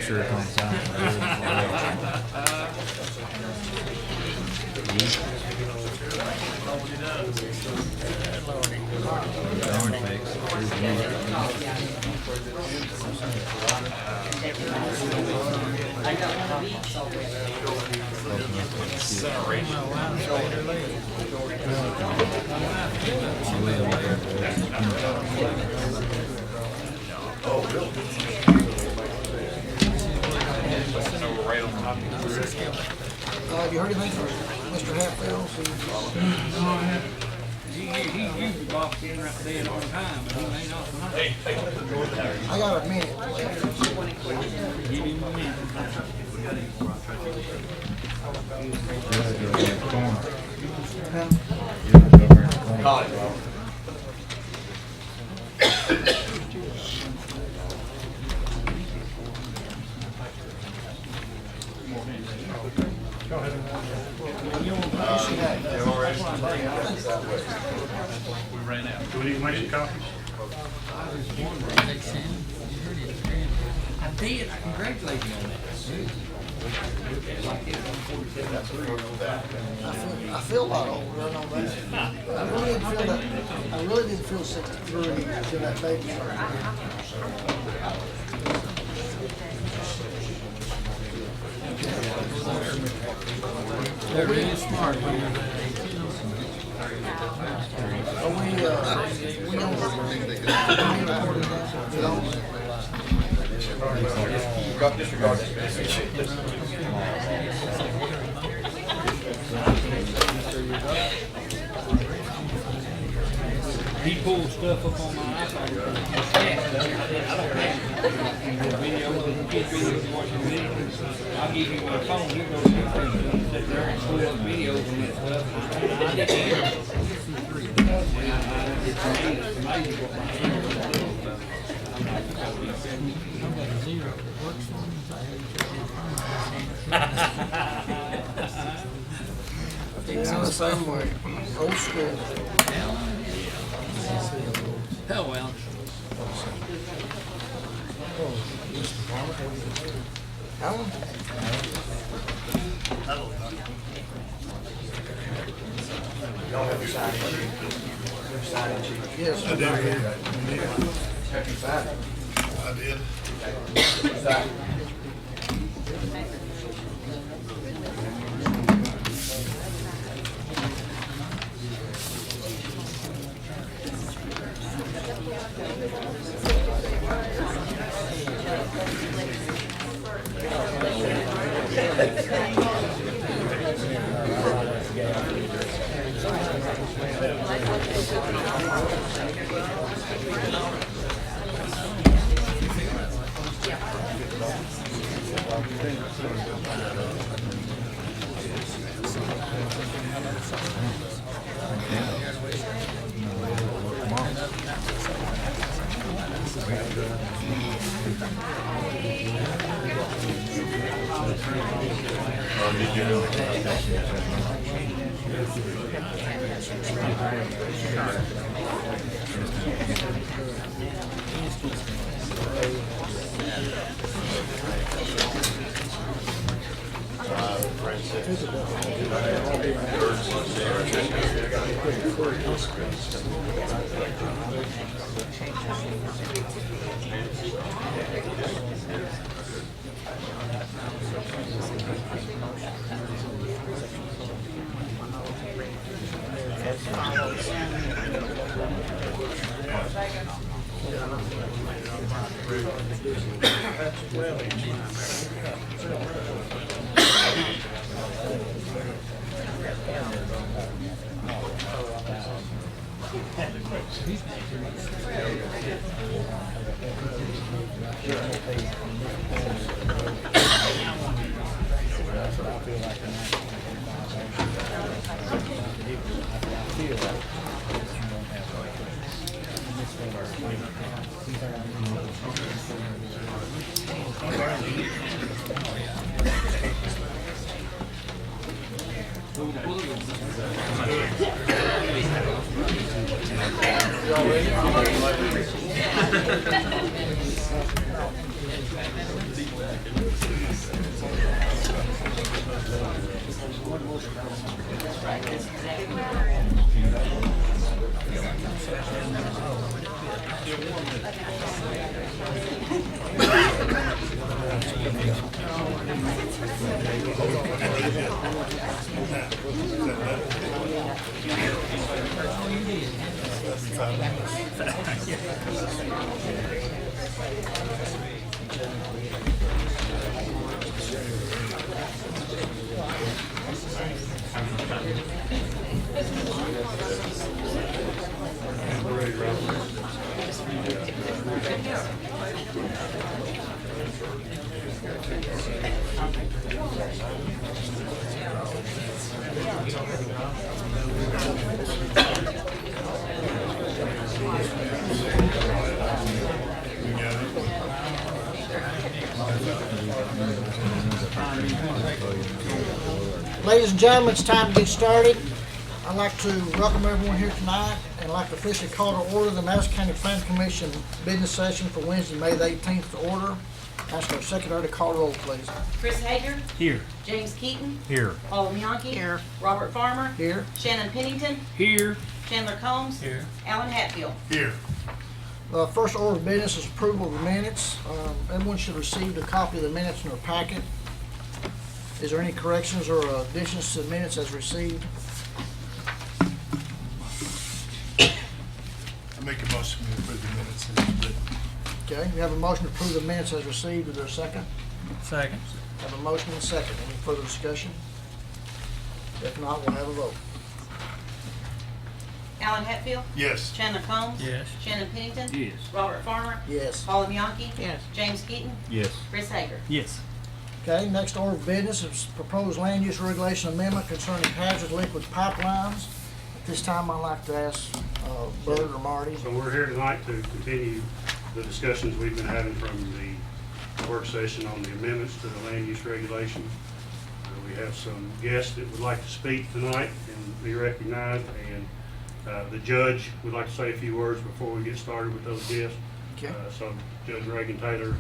picture on the side. Have you heard anything from Mr. Hatfield? He usually walks in right there all the time, but he may not tonight. I got a minute. Give him a minute. We ran out. Do we need to make some copies? I did. I congratulate you on that. I feel a lot older, I know that. I really didn't feel that. I really didn't feel 63 until that baby started. They're really smart. We Disregard that message. He pulls stuff up on my iPhone. I don't have videos of kids videos watching videos. I'll give you my phone, you go to YouTube and sit there and pull up videos and that stuff. I did it's amazing what my hands it's in the same way. Old school. hell well. Alan? Y'all have your sign sheet. Your sign sheet. Yes. I did. Have you signed it? I did. Sign. Y'all ready? Ladies and gentlemen, it's time to get started. I'd like to welcome everyone here tonight and I'd like to officially call to order the Madison County Planning Commission business session for Wednesday, May the 18th to order. Ask our secretary to call roll, please. Chris Hager. Here. James Keaton. Here. Paul Bianchi. Here. Robert Farmer. Here. Shannon Pennington. Here. Chandler Combs. Here. Alan Hatfield. Here. The first order of business is approval of the minutes. Everyone should receive a copy of the minutes in their packet. Is there any corrections or additions to the minutes as received? I make a motion to approve the minutes as written. Okay, we have a motion to approve the minutes as received. Is there a second? Second. Have a motion and a second. Any further discussion? If not, we'll have a vote. Alan Hatfield. Yes. Chandler Combs. Yes. Shannon Pennington. Yes. Robert Farmer. Yes. Paul Bianchi. Yes. James Keaton. Yes. Chris Hager. Yes. Okay, next order of business is proposed land use regulation amendment concerning hazardous liquid pipelines. At this time, I'd like to ask Bert or Marty. So we're here tonight to continue the discussions we've been having from the work session on the amendments to the land use regulation. We have some guests that would like to speak tonight and be recognized, and the judge would like to say a few words before we get started with those guests. Okay. So Judge Reagan Taylor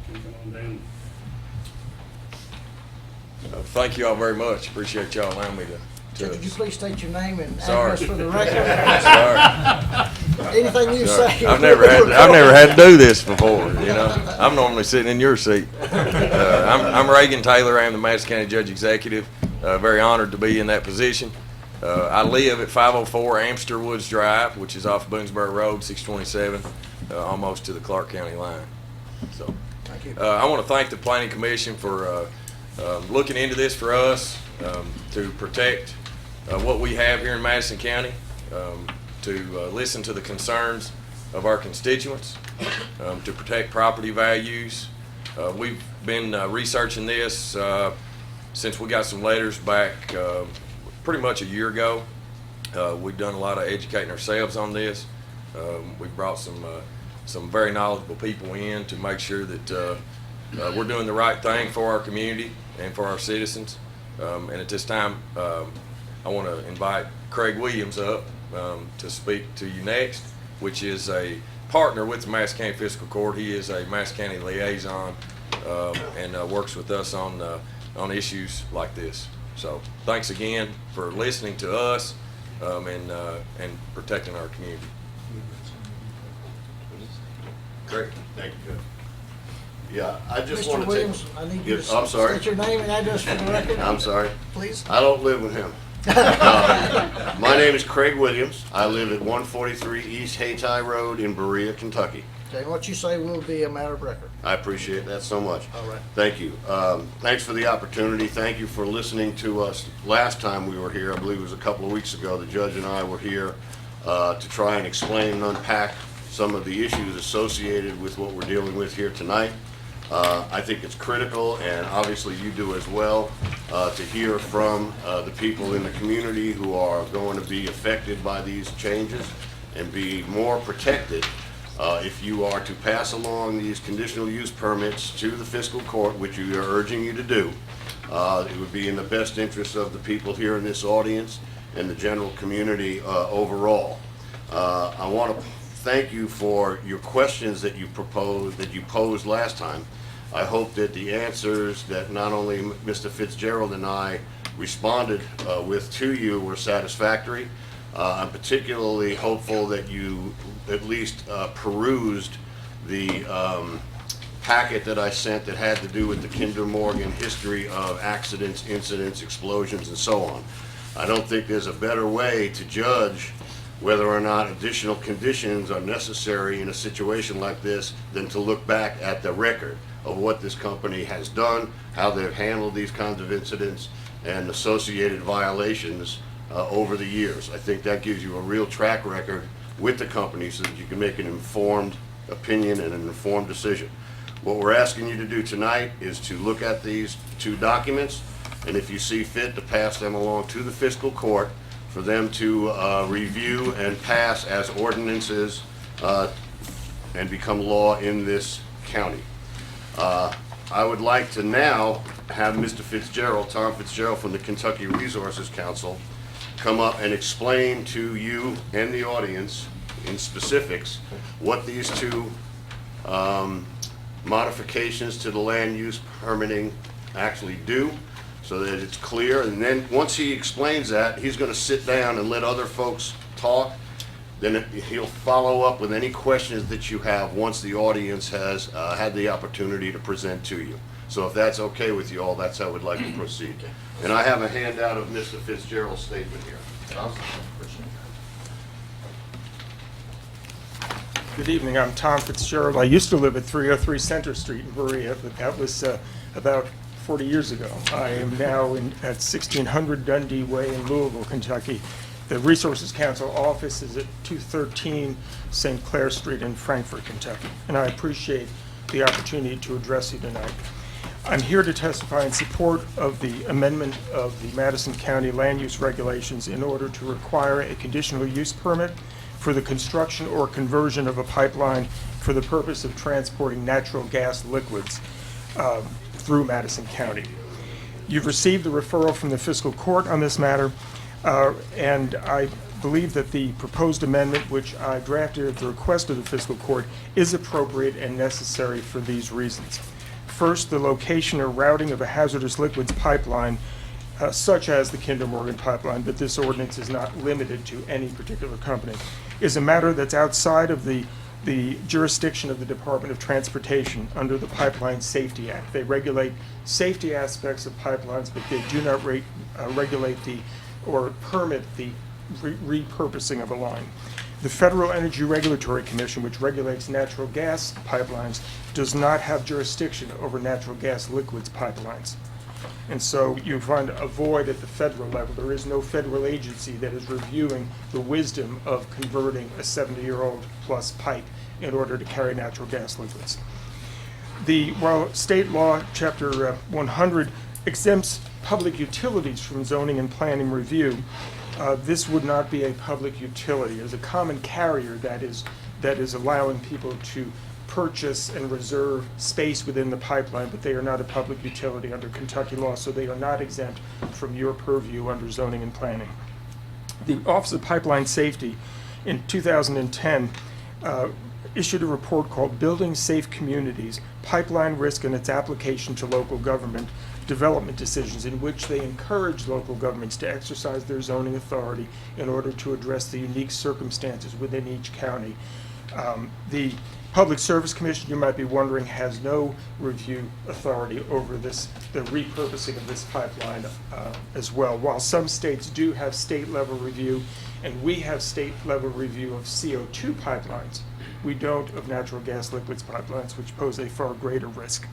can come on down. Thank you all very much. Appreciate y'all allowing me Judge, would you please state your name and Sorry. address for the record? Sorry. Anything you Sorry. say. I've never had to do this before, you know. I'm normally sitting in your seat. I'm Reagan Taylor. I'm the Madison County Judge Executive. Very honored to be in that position. I live at 504 Amster Woods Drive, which is off Boonesboro Road, 627, almost to the Clark County line. So, Thank you. I want to thank the Planning Commission for looking into this for us, to protect what we have here in Madison County, to listen to the concerns of our constituents, to protect property values. We've been researching this since we got some letters back pretty much a year ago. We've done a lot of educating ourselves on this. We've brought some very knowledgeable people in to make sure that we're doing the right thing for our community and for our citizens. And at this time, I want to invite Craig Williams up to speak to you next, which is a partner with the Madison County Fiscal Court. He is a Madison County liaison and works with us on issues like this. So thanks again for listening to us and protecting our community. Craig. Thank you, Judge. Yeah, I just want Mr. to Williams, take. I need you to I'm sorry. state your name and address for the record. I'm sorry. Please. I don't live with him. My name is Craig Williams. I live at 143 East Hayti Road in Berea, Kentucky. Okay, what you say will be a matter of record. I appreciate that so much. All right. Thank you. Thanks for the opportunity. Thank you for listening to us. Last time we were here, I believe it was a couple of weeks ago, the judge and I were here to try and explain and unpack some of the issues associated with what we're dealing with here tonight. I think it's critical, and obviously you do as well, to hear from the people in the community who are going to be affected by these changes and be more protected if you are to pass along these conditional use permits to the fiscal court, which we are urging you to do. It would be in the best interest of the people here in this audience and the general community overall. I want to thank you for your questions that you posed last time. I hope that the answers that not only Mr. Fitzgerald and I responded with to you were satisfactory. I'm particularly hopeful that you at least perused the packet that I sent that had to do with the Kinder Morgan history of accidents, incidents, explosions, and so on. I don't think there's a better way to judge whether or not additional conditions are necessary in a situation like this than to look back at the record of what this company has done, how they've handled these kinds of incidents and associated violations over the years. I think that gives you a real track record with the company so that you can make an informed opinion and an informed decision. What we're asking you to do tonight is to look at these two documents, and if you see fit, to pass them along to the fiscal court for them to review and pass as ordinances and become law in this county. I would like to now have Mr. Fitzgerald, Tom Fitzgerald from the Kentucky Resources Council, come up and explain to you and the audience in specifics what these two modifications to the land use permitting actually do, so that it's clear. And then once he explains that, he's going to sit down and let other folks talk. Then he'll follow up with any questions that you have once the audience has had the opportunity to present to you. So if that's okay with you all, that's how we'd like to proceed. And I have a handout of Mr. Fitzgerald's statement here. Good evening, I'm Tom Fitzgerald. I used to live at 303 Center Street in Berea, but that was about 40 years ago. I am now at 1600 Dundee Way in Louisville, Kentucky. The Resources Council office is at 213 St. Clair Street in Frankfort, Kentucky. And I appreciate the opportunity to address you tonight. I'm here to testify in support of the amendment of the Madison County land use regulations in order to require a conditional use permit for the construction or conversion of a pipeline for the purpose of transporting natural gas liquids through Madison County. You've received the referral from the fiscal court on this matter, and I believe that the proposed amendment, which I drafted at the request of the fiscal court, is appropriate and necessary for these reasons. First, the location or routing of a hazardous liquids pipeline, such as the Kinder Morgan pipeline, but this ordinance is not limited to any particular company, is a matter that's outside of the jurisdiction of the Department of Transportation under the Pipeline Safety Act. They regulate safety aspects of pipelines, but they do not regulate or permit the repurposing of a line. The Federal Energy Regulatory Commission, which regulates natural gas pipelines, does not have jurisdiction over natural gas liquids pipelines. And so you find a void at the federal level. There is no federal agency that is reviewing the wisdom of converting a 70-year-old plus pipe in order to carry natural gas liquids. While state law, Chapter 100, exempts public utilities from zoning and planning review, this would not be a public utility. As a common carrier that is allowing people to purchase and reserve space within the pipeline, but they are not a public utility under Kentucky law, so they are not exempt from your purview under zoning and planning. The Office of Pipeline Safety in 2010 issued a report called Building Safe Communities, Pipeline Risk and Its Application to Local Government Development Decisions, in which they encourage local governments to exercise their zoning authority in order to address the unique circumstances within each county. The Public Service Commission, you might be wondering, has no review authority over the repurposing of this pipeline as well. While some states do have state-level review, and we have state-level review of CO2 pipelines, we don't of natural gas liquids pipelines, which pose a far greater risk.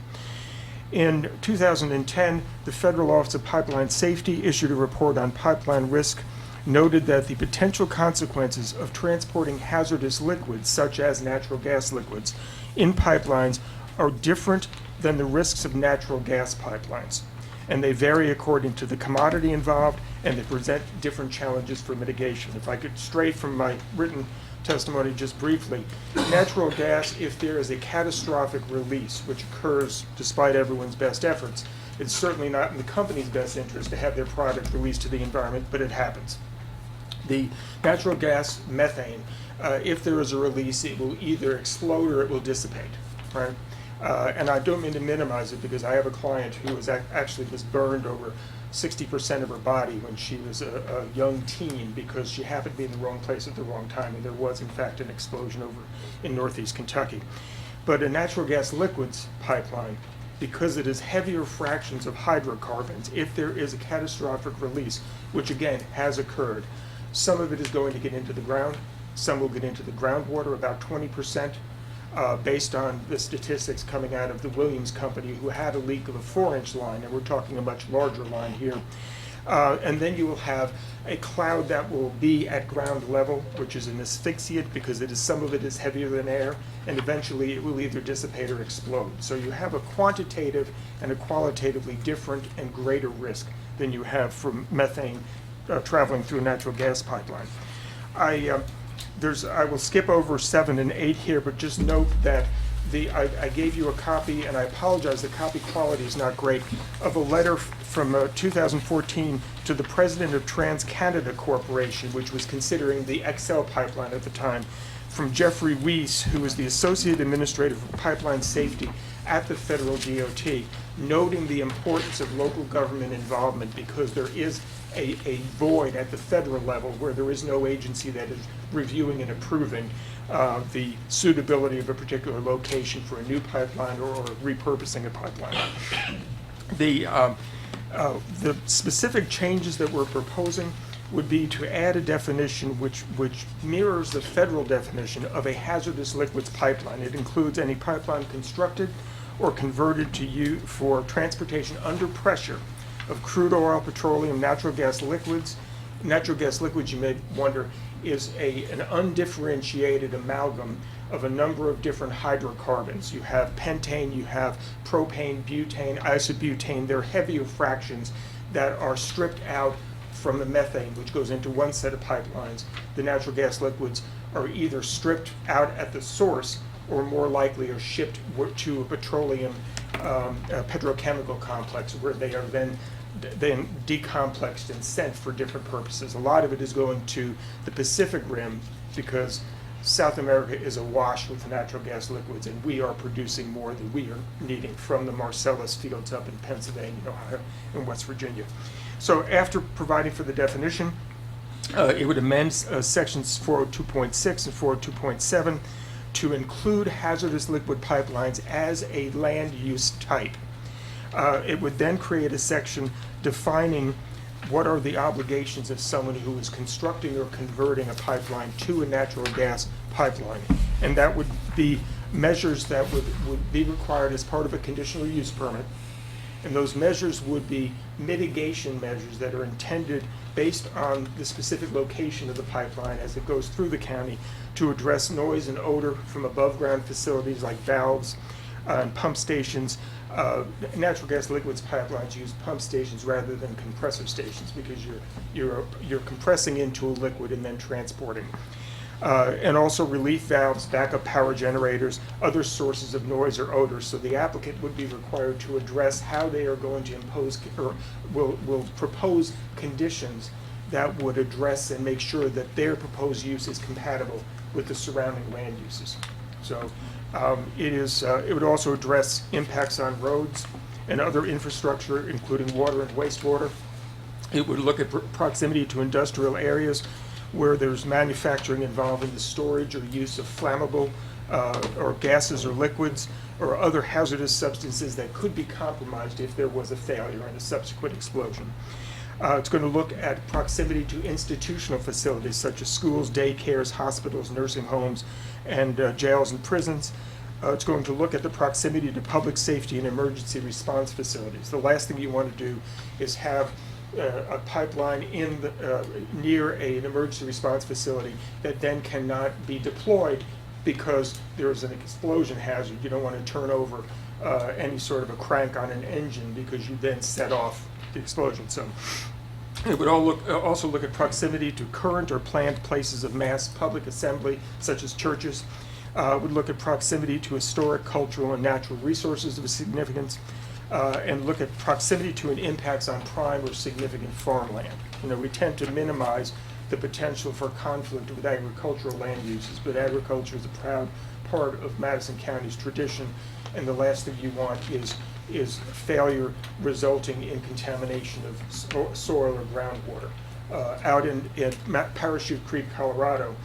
In 2010, the Federal Office of Pipeline Safety issued a report on pipeline risk, noted that the potential consequences of transporting hazardous liquids, such as natural gas liquids, in pipelines are different than the risks of natural gas pipelines. And they vary according to the commodity involved, and they present different challenges for mitigation. If I could stray from my written testimony just briefly, natural gas, if there is a catastrophic release, which occurs despite everyone's best efforts, it's certainly not in the company's best interest to have their product released to the environment, but it happens. The natural gas methane, if there is a release, it will either explode or it will dissipate, right? And I don't mean to minimize it, because I have a client who actually was burned over 60% of her body when she was a young teen, because she happened to be in the wrong place at the wrong time, and there was in fact an explosion over in northeast Kentucky. But a natural gas liquids pipeline, because it is heavier fractions of hydrocarbons, if there is a catastrophic release, which again has occurred, some of it is going to get into the ground, some will get into the groundwater, about 20%, based on the statistics coming out of the Williams Company, who had a leak of a 4-inch line, and we're talking a much larger line here. And then you will have a cloud that will be at ground level, which is an asphyxiate, because some of it is heavier than air, and eventually it will either dissipate or explode. So you have a quantitative and a qualitatively different and greater risk than you have from methane traveling through a natural gas pipeline. I will skip over 7 and 8 here, but just note that I gave you a copy, and I apologize, the copy quality is not great, of a letter from 2014 to the president of TransCanada Corporation, which was considering the XL pipeline at the time, from Jeffrey Weiss, who is the Associate Administrator for Pipeline Safety at the federal DOT, noting the importance of local government involvement, because there is a void at the federal level where there is no agency that is reviewing and approving the suitability of a particular location for a new pipeline or repurposing a pipeline. The specific changes that we're proposing would be to add a definition which mirrors the federal definition of a hazardous liquids pipeline. It includes any pipeline constructed or converted to use for transportation under pressure of crude oil, petroleum, natural gas liquids. Natural gas liquids, you may wonder, is an undifferentiated amalgam of a number of different hydrocarbons. You have pentane, you have propane, butane, isobutane. They're heavier fractions that are stripped out from the methane, which goes into one set of pipelines. The natural gas liquids are either stripped out at the source, or more likely are shipped to a petroleum petrochemical complex, where they are then decomplexed and sent for different purposes. A lot of it is going to the Pacific Rim, because South America is awash with natural gas liquids, and we are producing more than we are needing from the Marcellus fields up in Pennsylvania, Ohio, and West Virginia. So after providing for the definition, it would amend sections 402.6 and 402.7 to include hazardous liquid pipelines as a land use type. It would then create a section defining what are the obligations of someone who is constructing or converting a pipeline to a natural gas pipeline. And that would be measures that would be required as part of a conditional use permit. And those measures would be mitigation measures that are intended, based on the specific location of the pipeline as it goes through the county, to address noise and odor from above ground facilities like valves and pump stations. Natural gas liquids pipelines use pump stations rather than compressor stations, because you're compressing into a liquid and then transporting. And also relief valves, backup power generators, other sources of noise or odor. So the applicant would be required to address how they are going to impose or will propose conditions that would address and make sure that their proposed use is compatible with the surrounding land uses. So it would also address impacts on roads and other infrastructure, including water and wastewater. It would look at proximity to industrial areas where there's manufacturing involving the storage or use of flammable or gases or liquids or other hazardous substances that could be compromised if there was a failure and a subsequent explosion. It's going to look at proximity to institutional facilities such as schools, daycares, hospitals, nursing homes, and jails and prisons. It's going to look at the proximity to public safety and emergency response facilities. The last thing you want to do is have a pipeline near an emergency response facility that then cannot be deployed because there's an explosion hazard. You don't want to turn over any sort of a crank on an engine, because you then set off the explosion. So it would also look at proximity to current or planned places of mass public assembly, such as churches. Would look at proximity to historic, cultural, and natural resources of significance, and look at proximity to and impacts on prime or significant farmland. We tend to minimize the potential for conflict with agricultural land uses, but agriculture is a proud part of Madison County's tradition, and the last thing you want is failure resulting in contamination of soil or groundwater. Out in Parachute Creek, Colorado,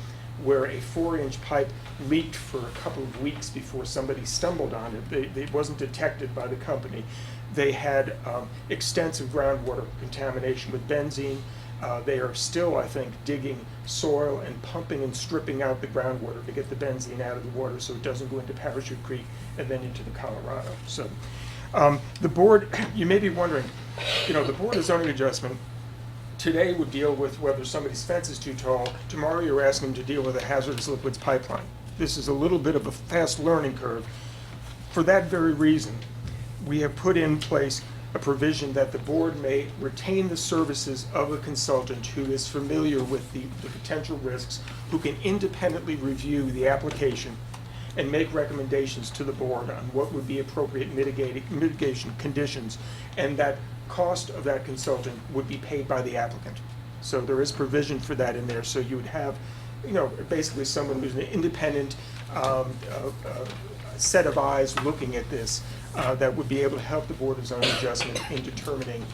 where a 4-inch pipe leaked for a couple of weeks before somebody stumbled on it. It wasn't detected by the company. They had extensive groundwater contamination with benzene. They are still, I think, digging soil and pumping and stripping out the groundwater to get the benzene out of the water so it doesn't go into Parachute Creek and then into the Colorado. So the board, you may be wondering, the Board of Zoning Adjustment today would deal with whether somebody's fence is too tall. Tomorrow you're asking them to deal with a hazardous liquids pipeline. This is a little bit of a fast learning curve. For that very reason, we have put in place a provision that the board may retain the services of a consultant who is familiar with the potential risks, who can independently review the application and make recommendations to the board on what would be appropriate mitigation conditions, and that cost of that consultant would be paid by the applicant. So there is provision for that in there, so you would have, basically someone who's an independent set of eyes looking at this that would be able to help the Board of Zoning Adjustment in determining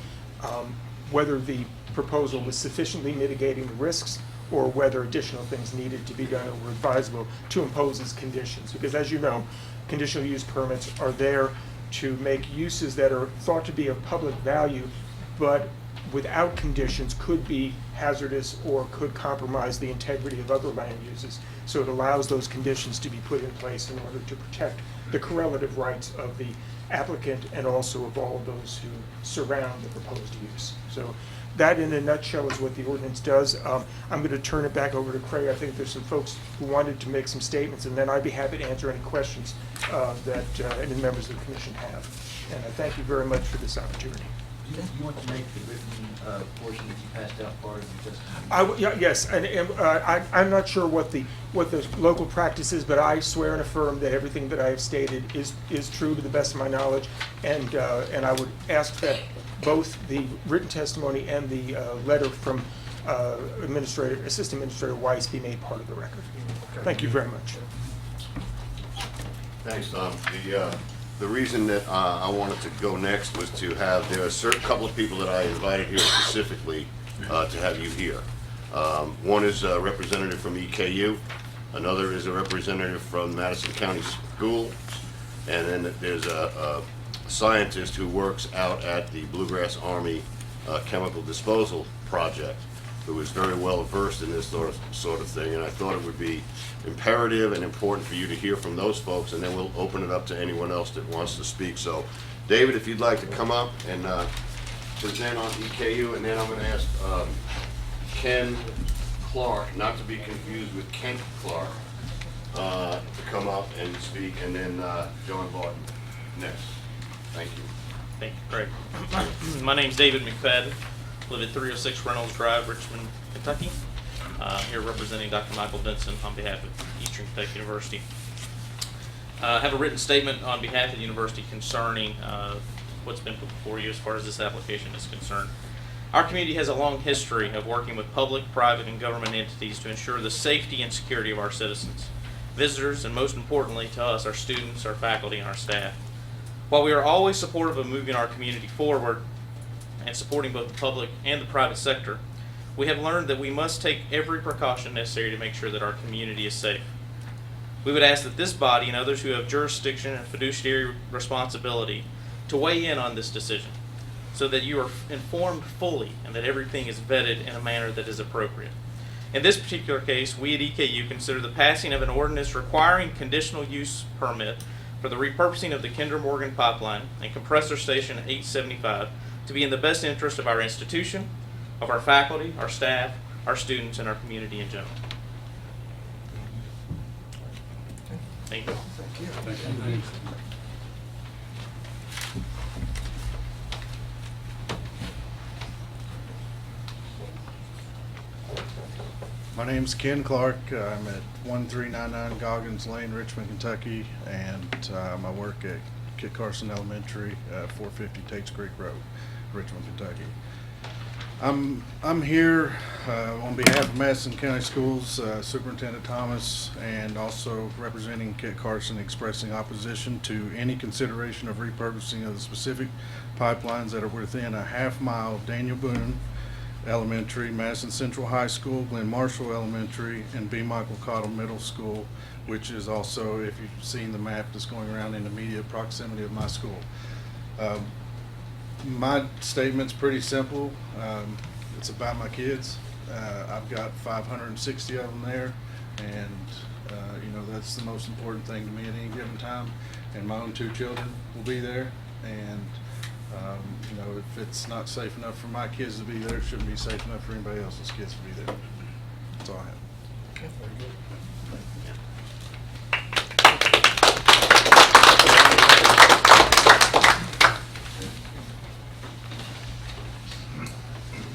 whether the proposal was sufficiently mitigating the risks or whether additional things needed to be done or were advisable to impose as conditions. Because as you know, conditional use permits are there to make uses that are thought to be of public value, but without conditions could be hazardous or could compromise the integrity of other land uses. So it allows those conditions to be put in place in order to protect the correlative rights of the applicant and also of all of those who surround the proposed use. So that in a nutshell is what the ordinance does. I'm going to turn it back over to Craig. I think there's some folks who wanted to make some statements, and then I'd be happy to answer any questions that any members of the commission have. And I thank you very much for this opportunity. You want to make the written portion that you passed out part of your testimony? Yes, and I'm not sure what the local practice is, but I swear and affirm that everything that I have stated is true to the best of my knowledge, and I would ask that both the written testimony and the letter from Assistant Administrator Weiss be made part of the record. Okay. Thank you very much. Thanks, Tom. The reason that I wanted to go next was to have, there are a certain couple of people that I invited here specifically to have you here. One is a representative from EKU, another is a representative from Madison County Schools, and then there's a scientist who works out at the Bluegrass Army Chemical Disposal Project, who is very well versed in this sort of thing, and I thought it would be imperative and important for you to hear from those folks, and then we'll open it up to anyone else that wants to speak. So, David, if you'd like to come up and present on EKU, and then I'm going to ask Ken Clark, not to be confused with Kent Clark, to come up and speak, and then John Barton next. Thank you. Thank you, Craig. My name's David McFadden. Live at 306 Reynolds Drive, Richmond, Kentucky. Here representing Dr. Michael Benson on behalf of Eastern Kentucky University. I have a written statement on behalf of the university concerning what's been put before you as far as this application is concerned. Our community has a long history of working with public, private, and government entities to ensure the safety and security of our citizens, visitors, and most importantly to us, our students, our faculty, and our staff. While we are always supportive of moving our community forward and supporting both the public and the private sector, we have learned that we must take every precaution necessary to make sure that our community is safe. We would ask that this body and others who have jurisdiction and fiduciary responsibility to weigh in on this decision so that you are informed fully and that everything is vetted in a manner that is appropriate. In this particular case, we at EKU consider the passing of an ordinance requiring conditional use permit for the repurposing of the Kinder Morgan pipeline and compressor station 875 to be in the best interest of our institution, of our faculty, our staff, our students, and our community in general. Thank you. Thank you. My name's Ken Clark. I'm at 1399 Goggins Lane, Richmond, Kentucky, and I work at Kit Carson Elementary, 450 Tates Creek Road, Richmond, Kentucky. I'm here on behalf of Madison County Schools, Superintendent Thomas, and also representing Kit Carson, expressing opposition to any consideration of repurposing of the specific pipelines that are within a half-mile of Daniel Boone Elementary, Madison Central High School, Glen Marshall Elementary, and B. Michael Cottle Middle School, which is also, if you've seen the map that's going around, in immediate proximity of my school. My statement's pretty simple. It's about my kids. I've got 560 of them there, and you know, that's the most important thing to me at any given time. And my own 2 children will be there, and you know, if it's not safe enough for my kids to be there, it shouldn't be safe enough for anybody else's kids to be there. That's all I have. Okay, very good.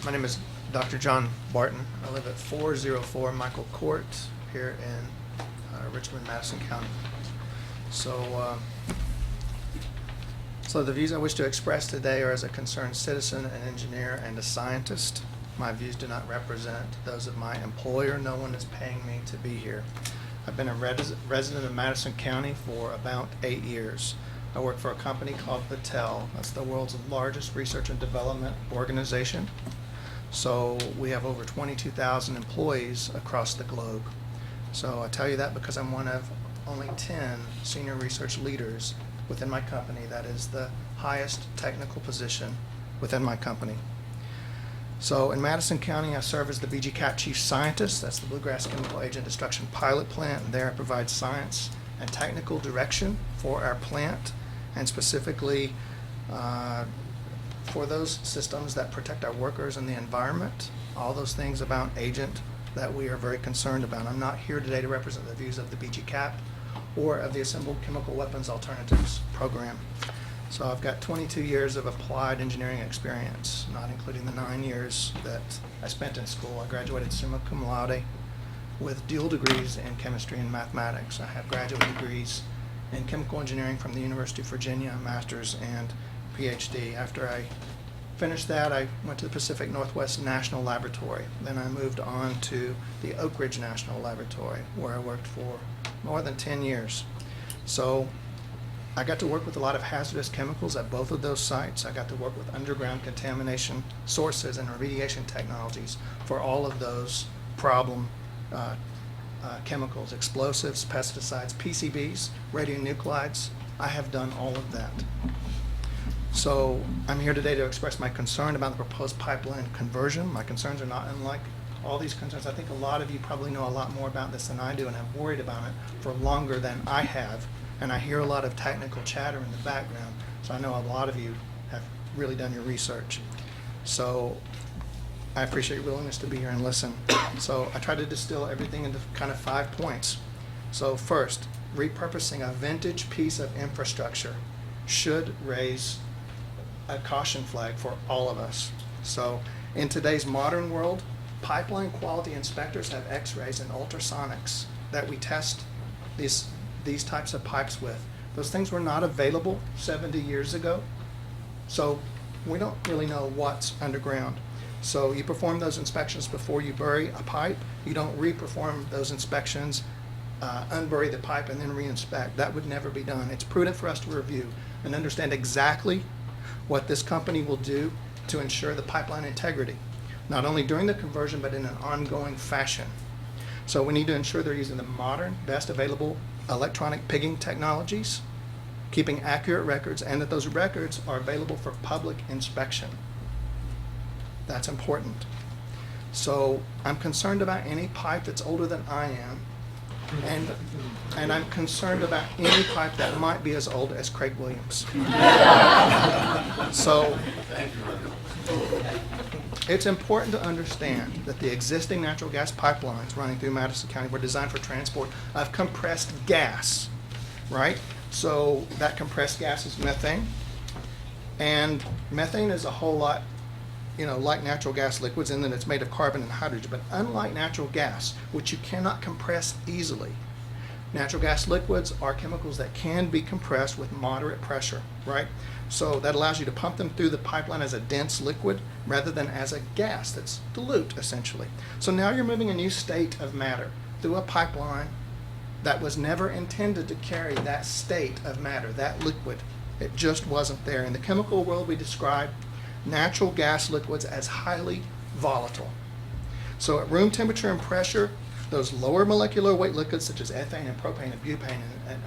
My name is Dr. John Barton. I live at 404 Michael Court here in Richmond, Madison County. So the views I wish to express today are as a concerned citizen, an engineer, and a scientist. My views do not represent those of my employer. No one is paying me to be here. I've been a resident of Madison County for about 8 years. I work for a company called Battelle. That's the world's largest research and development organization. So we have over 22,000 employees across the globe. So I tell you that because I'm one of only 10 senior research leaders within my company. That is the highest technical position within my company. So in Madison County, I serve as the BGCAP Chief Scientist. That's the Bluegrass Chemical Agent Destruction Pilot Plant. There I provide science and technical direction for our plant, and specifically for those systems that protect our workers and the environment, all those things about agent that we are very concerned about. I'm not here today to represent the views of the BGCAP or of the Assembled Chemical Weapons Alternatives Program. So I've got 22 years of applied engineering experience, not including the 9 years that I spent in school. I graduated summa cum laude with dual degrees in chemistry and mathematics. I have graduate degrees in chemical engineering from the University of Virginia, master's and PhD. After I finished that, I went to the Pacific Northwest National Laboratory. Then I moved on to the Oak Ridge National Laboratory, where I worked for more than 10 years. So I got to work with a lot of hazardous chemicals at both of those sites. I got to work with underground contamination sources and remediation technologies for all of those problem chemicals, explosives, pesticides, PCBs, radionuclides. I have done all of that. So I'm here today to express my concern about the proposed pipeline conversion. My concerns are not unlike all these concerns. I think a lot of you probably know a lot more about this than I do and have worried about it for longer than I have. And I hear a lot of technical chatter in the background, so I know a lot of you have really done your research. So I appreciate your willingness to be here and listen. So I try to distill everything into kind of 5 points. So first, repurposing a vintage piece of infrastructure should raise a caution flag for all of us. So in today's modern world, pipeline quality inspectors have x-rays and ultrasonics that we test these types of pipes with. Those things were not available 70 years ago, so we don't really know what's underground. So you perform those inspections before you bury a pipe. You don't re-perform those inspections, unbury the pipe, and then re-inspect. That would never be done. It's prudent for us to review and understand exactly what this company will do to ensure the pipeline integrity, not only during the conversion, but in an ongoing fashion. So we need to ensure they're using the modern, best available electronic pigging technologies, keeping accurate records, and that those records are available for public inspection. That's important. So I'm concerned about any pipe that's older than I am, and I'm concerned about any pipe that might be as old as Craig Williams. So it's important to understand that the existing natural gas pipelines running through Madison County were designed for transport of compressed gas, right? So that compressed gas is methane, and methane is a whole lot, like natural gas liquids, in that it's made of carbon and hydrogen. But unlike natural gas, which you cannot compress easily, Natural gas liquids are chemicals that can be compressed with moderate pressure, right? So that allows you to pump them through the pipeline as a dense liquid rather than as a gas that's dilute, essentially. So now you're moving a new state of matter through a pipeline that was never intended to carry that state of matter, that liquid. It just wasn't there. In the chemical world, we describe natural gas liquids as highly volatile. So at room temperature and pressure, those lower molecular weight liquids such as ethane and propane and butane and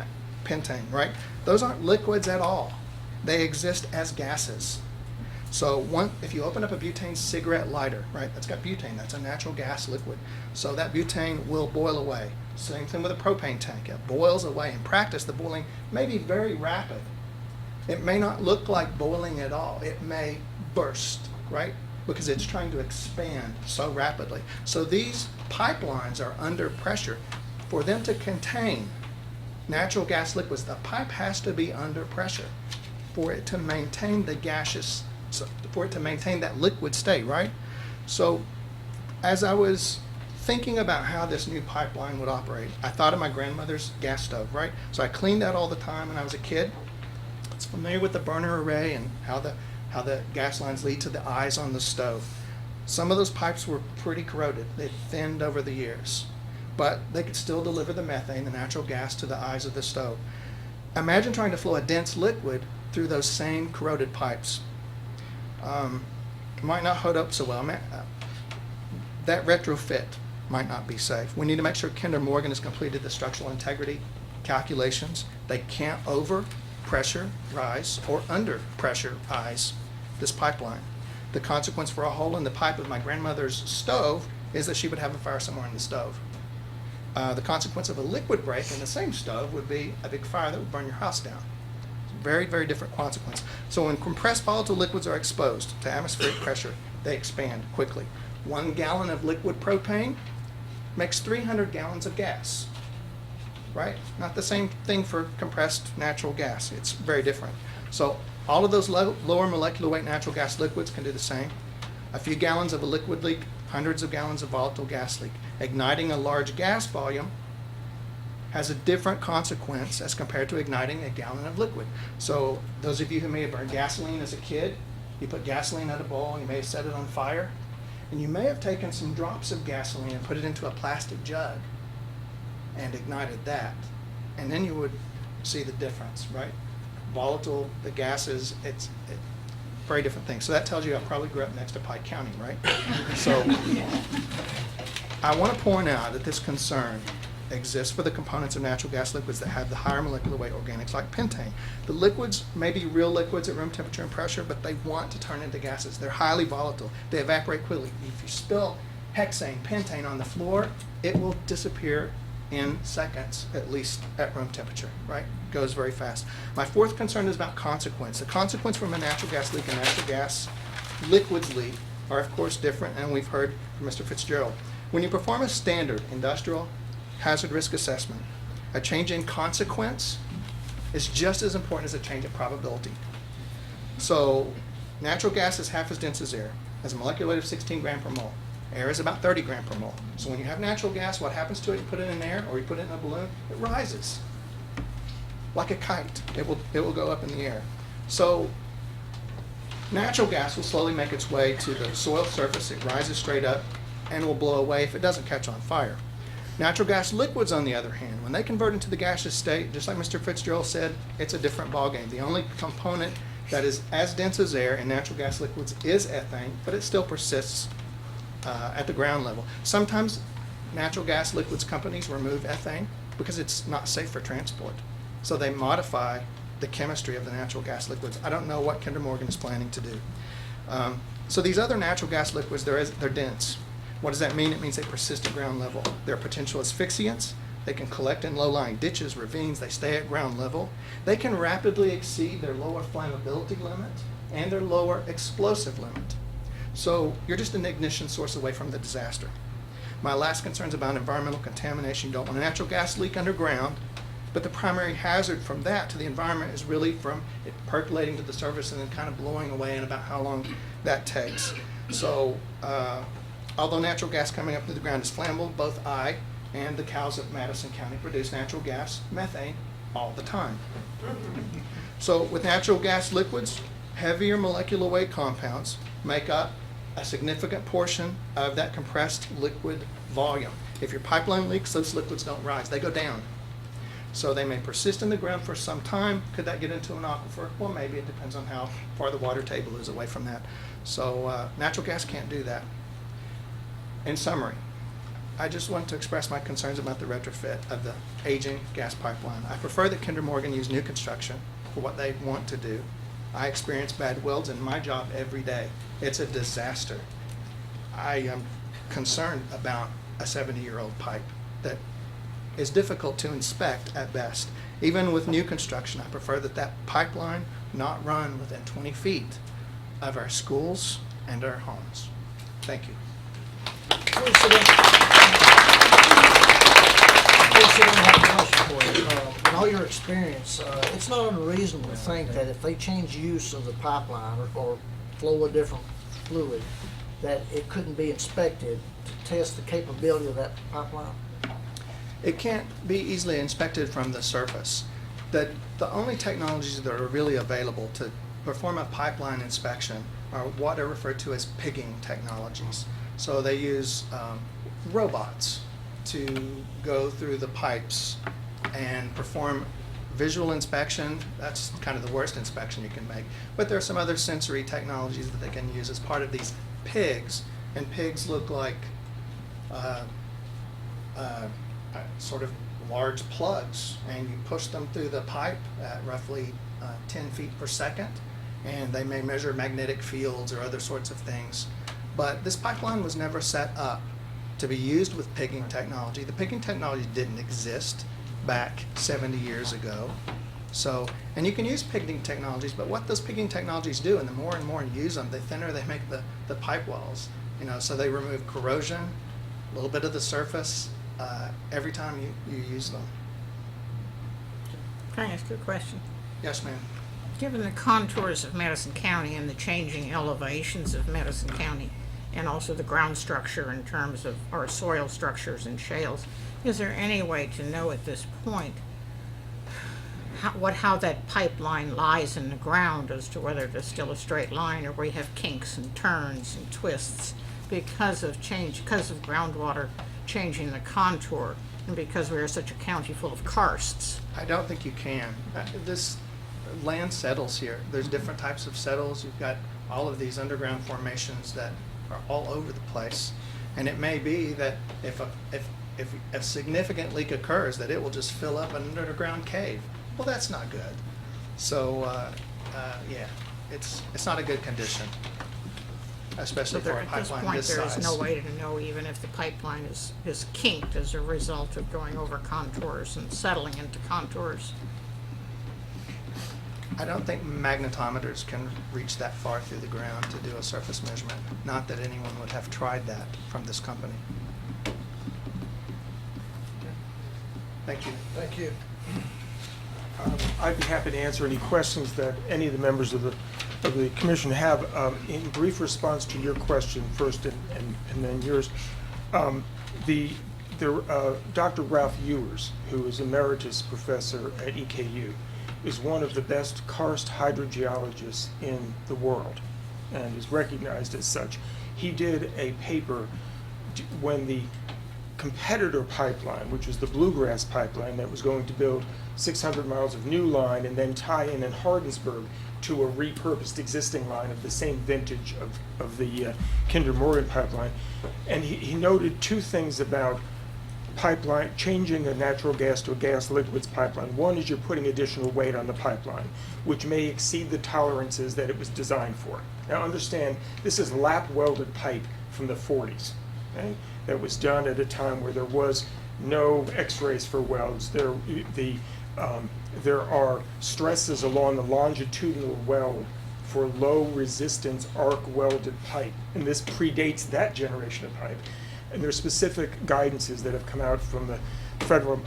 pentane, right? Those aren't liquids at all. They exist as gases. So if you open up a butane cigarette lighter, right, that's got butane, that's a natural gas liquid. So that butane will boil away. Same thing with a propane tank. It boils away. In practice, the boiling may be very rapid. It may not look like boiling at all. It may burst, right? Because it's trying to expand so rapidly. So these pipelines are under pressure. For them to contain natural gas liquids, the pipe has to be under pressure for it to maintain the gaseous, for it to maintain that liquid state, right? So as I was thinking about how this new pipeline would operate, I thought of my grandmother's gas stove, right? So I cleaned that all the time when I was a kid. I was familiar with the burner array and how the gas lines lead to the eyes on the stove. Some of those pipes were pretty corroded. They thinned over the years, but they could still deliver the methane, the natural gas, to the eyes of the stove. Imagine trying to flow a dense liquid through those same corroded pipes. It might not hold up so well. That retrofit might not be safe. We need to make sure Kinder Morgan has completed the structural integrity calculations. They can't over pressure rise or under pressure rise this pipeline. The consequence for a hole in the pipe of my grandmother's stove is that she would have a fire somewhere in the stove. The consequence of a liquid break in the same stove would be a big fire that would burn your house down. Very, very different consequence. So when compressed volatile liquids are exposed to atmospheric pressure, they expand quickly. 1 gallon of liquid propane makes 300 gallons of gas, right? Not the same thing for compressed natural gas. It's very different. So all of those lower molecular weight natural gas liquids can do the same. A few gallons of a liquid leak, hundreds of gallons of volatile gas leak. Igniting a large gas volume has a different consequence as compared to igniting a gallon of liquid. So those of you who may have burned gasoline as a kid, you put gasoline in a bowl and you may have set it on fire, and you may have taken some drops of gasoline and put it into a plastic jug and ignited that, and then you would see the difference, right? Volatile, the gases, it's very different things. So that tells you I probably grew up next to Pike County, right? So I want to point out that this concern exists for the components of natural gas liquids that have the higher molecular weight organics like pentane. The liquids may be real liquids at room temperature and pressure, but they want to turn into gases. They're highly volatile. They evaporate quickly. If you spill hexane, pentane on the floor, it will disappear in seconds, at least at room temperature, right? It goes very fast. My fourth concern is about consequence. The consequence from a natural gas leak and natural gas liquids leak are of course different, and we've heard from Mr. Fitzgerald. When you perform a standard industrial hazard risk assessment, a change in consequence is just as important as a change in probability. So natural gas is half as dense as air, has a molecular weight of 16 gram per mole. Air is about 30 gram per mole. So when you have natural gas, what happens to it? You put it in air or you put it in a balloon, it rises like a kite. It will go up in the air. So natural gas will slowly make its way to the soil surface. It rises straight up and will blow away if it doesn't catch on fire. Natural gas liquids, on the other hand, when they convert into the gaseous state, just like Mr. Fitzgerald said, it's a different ballgame. The only component that is as dense as air in natural gas liquids is ethane, but it still persists at the ground level. Sometimes natural gas liquids companies remove ethane because it's not safe for transport. So they modify the chemistry of the natural gas liquids. I don't know what Kinder Morgan is planning to do. So these other natural gas liquids, they're dense. What does that mean? It means they persist at ground level. They're potential asphyxiants. They can collect in low-lying ditches, ravines. They stay at ground level. They can rapidly exceed their lower flammability limit and their lower explosive limit. So you're just an ignition source away from the disaster. My last concern is about environmental contamination. You don't want a natural gas leak underground, but the primary hazard from that to the environment is really from it percolating to the surface and then kind of blowing away, and about how long that takes. So although natural gas coming up to the ground is flammable, both I and the cows of Madison County produce natural gas, methane, all the time. So with natural gas liquids, heavier molecular weight compounds make up a significant portion of that compressed liquid volume. If your pipeline leaks, those liquids don't rise, they go down. So they may persist in the ground for some time. Could that get into an aquifer? Well, maybe. It depends on how far the water table is away from that. So natural gas can't do that. In summary, I just want to express my concerns about the retrofit of the aging gas pipeline. I prefer that Kinder Morgan use new construction for what they want to do. I experience bad welds in my job every day. It's a disaster. I am concerned about a 70-year-old pipe that is difficult to inspect at best. Even with new construction, I prefer that that pipeline not run within 20 feet of our schools and our homes. Thank you. Please sit down. Please sit down. I have a question for you. In all your experience, it's not unreasonable to think that if they change use of the pipeline or flow a different fluid, that it couldn't be inspected to test the capability of that pipeline? It can't be easily inspected from the surface. The only technologies that are really available to perform a pipeline inspection are what are referred to as pigging technologies. So they use robots to go through the pipes and perform visual inspection. That's kind of the worst inspection you can make. But there are some other sensory technologies that they can use as part of these pigs. And pigs look like sort of large plugs, and you push them through the pipe at roughly 10 feet per second, and they may measure magnetic fields or other sorts of things. But this pipeline was never set up to be used with pigging technology. The pigging technology didn't exist back 70 years ago. So, and you can use pigging technologies, but what those pigging technologies do, and the more and more you use them, the thinner they make the pipe walls. So they remove corrosion, a little bit of the surface, every time you use them. Can I ask you a question? Yes, ma'am. Given the contours of Madison County and the changing elevations of Madison County, and also the ground structure in terms of our soil structures and shales, is there any way to know at this point how that pipeline lies in the ground as to whether it's still a straight line or we have kinks and turns and twists because of groundwater changing the contour, and because we are such a county full of karsts? I don't think you can. This land settles here. There's different types of settles. You've got all of these underground formations that are all over the place. And it may be that if a significant leak occurs, that it will just fill up an underground cave. Well, that's not good. So, yeah, it's not a good condition, especially for a pipeline this size. At this point, there is no way to know even if the pipeline is kinked as a result of going over contours and settling into contours. I don't think magnetometers can reach that far through the ground to do a surface measurement. Not that anyone would have tried that from this company. Thank you. Thank you. I'd be happy to answer any questions that any of the members of the commission have. In brief response to your question first and then yours, Dr. Ralph Ewers, who is emeritus professor at EKU, is one of the best karst hydrogeologists in the world and is recognized as such. He did a paper when the competitor pipeline, which was the Bluegrass pipeline that was going to build 600 miles of new line and then tie in Hardensburg to a repurposed existing line of the same vintage of the Kinder Morgan pipeline. And he noted two things about pipeline, changing a natural gas to a gas liquids pipeline. One is you're putting additional weight on the pipeline, which may exceed the tolerances that it was designed for. Now understand, this is lap welded pipe from the 40s, okay? That was done at a time where there was no x-rays for welds. There are stresses along the longitudinal weld for low resistance arc welded pipe, and this predates that generation of pipe. And there are specific guidances that have come out from the Federal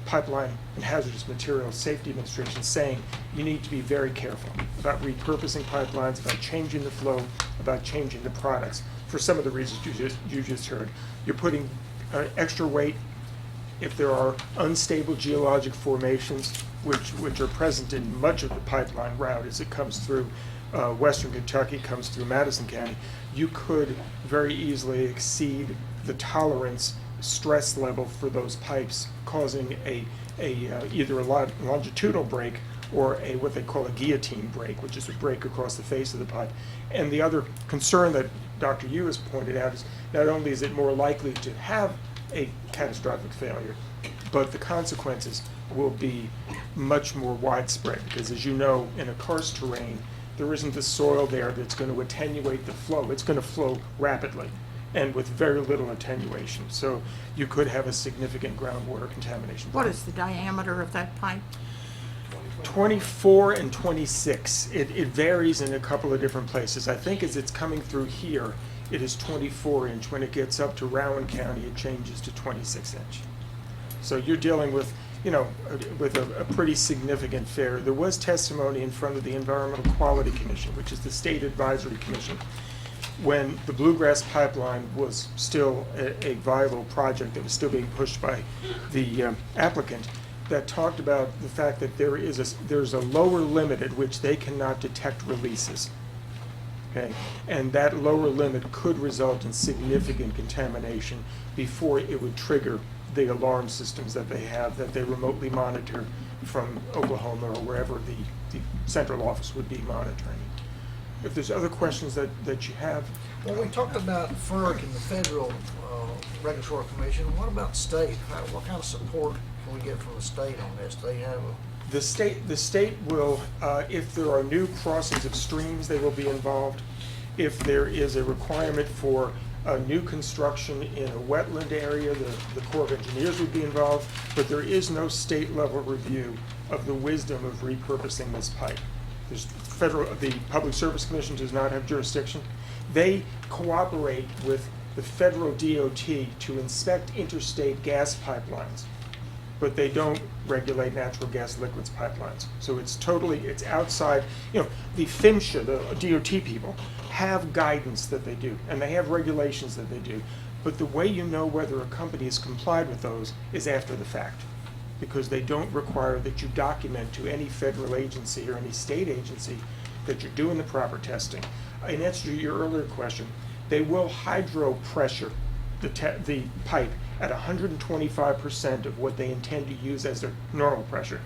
Pipeline and Hazardous Materials Safety Administration saying you need to be very careful about repurposing pipelines, about changing the flow, about changing the products for some of the reasons you just heard. You're putting extra weight if there are unstable geologic formations, which are present in much of the pipeline route as it comes through western Kentucky, comes through Madison County. You could very easily exceed the tolerance stress level for those pipes, causing either a longitudinal break or what they call a guillotine break, which is a break across the face of the pipe. And the other concern that Dr. Yu has pointed out is not only is it more likely to have a catastrophic failure, but the consequences will be much more widespread, because as you know, in a karst terrain, there isn't the soil there that's going to attenuate the flow. It's going to flow rapidly and with very little attenuation. So you could have a significant groundwater contamination. What is the diameter of that pipe? 24 and 26. It varies in a couple of different places. I think as it's coming through here, it is 24 inch. When it gets up to Rowan County, it changes to 26 inch. So you're dealing with, with a pretty significant failure. There was testimony in front of the Environmental Quality Commission, which is the state advisory commission, when the Bluegrass Pipeline was still a viable project that was still being pushed by the applicant, that talked about the fact that there's a lower limit at which they cannot detect releases. Okay, and that lower limit could result in significant contamination before it would trigger the alarm systems that they have, that they remotely monitor from Oklahoma or wherever the central office would be monitoring. If there's other questions that you have. Well, we talked about FERC and the Federal Regulatory Commission. What about state? What kind of support can we get from the state on this? They have The state will, if there are new crossings of streams, they will be involved. If there is a requirement for new construction in a wetland area, the Corps of Engineers would be involved, but there is no state level review of the wisdom of repurposing this pipe. The Public Service Commission does not have jurisdiction. They cooperate with the federal DOT to inspect interstate gas pipelines, but they don't regulate natural gas liquids pipelines. So it's outside, the PHMSA, the DOT people, have guidance that they do, and they have regulations that they do. But the way you know whether a company has complied with those is after the fact, because they don't require that you document to any federal agency or any state agency that you're doing the proper testing. In answer to your earlier question, they will hydro pressure the pipe at 125% of what they intend to use as their normal pressure.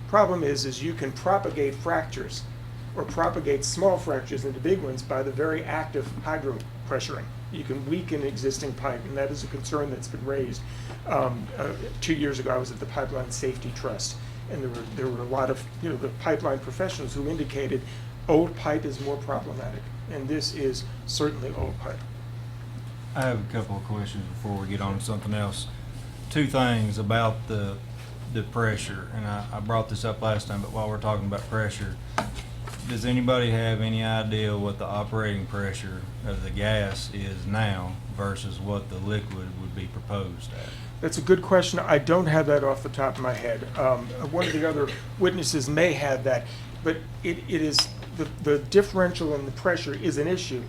Problem is you can propagate fractures or propagate small fractures into big ones by the very act of hydro pressuring. You can weaken existing pipe, and that is a concern that's been raised. 2 years ago, I was at the Pipeline Safety Trust, and there were a lot of the pipeline professionals who indicated old pipe is more problematic, and this is certainly old pipe. I have a couple of questions before we get on to something else. Two things about the pressure, and I brought this up last time, but while we're talking about pressure, does anybody have any idea what the operating pressure of the gas is now versus what the liquid would be proposed at? That's a good question. I don't have that off the top of my head. One of the other witnesses may have that, but it is the differential in the pressure is an issue,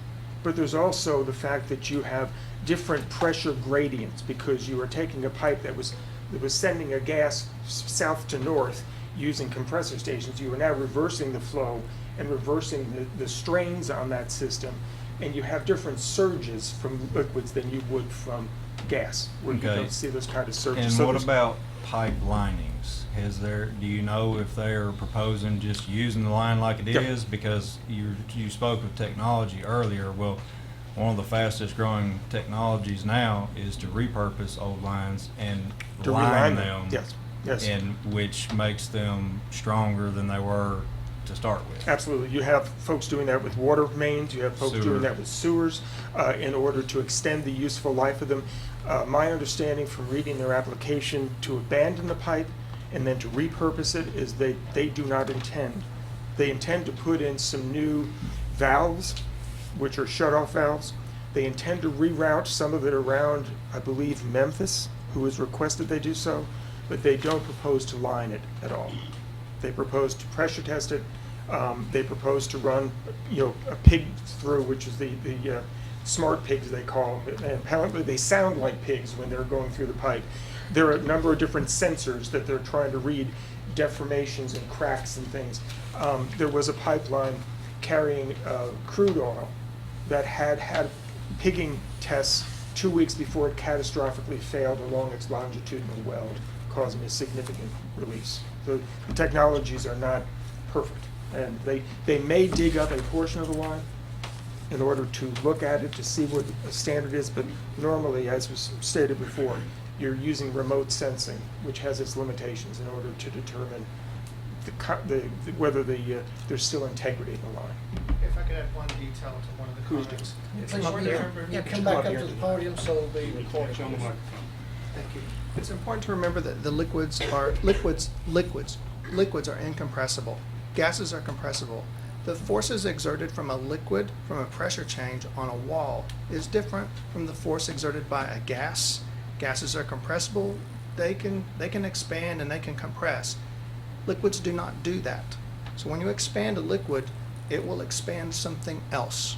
but there's also the fact that you have different pressure gradients because you are taking a pipe that was sending a gas south to north using compressor stations. You are now reversing the flow and reversing the strains on that system, and you have different surges from liquids than you would from gas, where you don't see those kind of surges. And So what there's- about pipe linings? Do you know if they are proposing just using the line like it Yep. is? Because you spoke of technology earlier. Well, one of the fastest growing technologies now is to repurpose old lines and To line reline them. Yes. And which makes them stronger than they were to start with. Absolutely. You have folks doing that with water mains. You have folks Sewer. doing that with sewers in order to extend the useful life of them. My understanding from reading their application to abandon the pipe and then to repurpose it is they do not intend. They intend to put in some new valves, which are shut-off valves. They intend to reroute some of it around, I believe, Memphis, who has requested they do so, but they don't propose to line it at all. They propose to pressure test it. They propose to run, a pig through, which is the smart pigs, they call them, and apparently they sound like pigs when they're going through the pipe. There are a number of different sensors that they're trying to read deformations and cracks and things. There was a pipeline carrying crude oil that had pigging tests 2 weeks before it catastrophically failed along its longitudinal weld, causing a significant release. The technologies are not perfect, and they may dig up a portion of the line in order to look at it to see what the standard is, but normally, as was stated before, you're using remote sensing, which has its limitations, in order to determine whether there's still integrity in the line. If I could add one detail to one of the Who's comments. Please, come back up to the podium so it'll be recorded. On the microphone. Thank you. It's important to remember that the liquids are incompressible. Gases are compressible. The forces exerted from a liquid, from a pressure change on a wall, is different from the force exerted by a gas. Gases are compressible. They can expand and they can compress. Liquids do not do that. So when you expand a liquid, it will expand something else.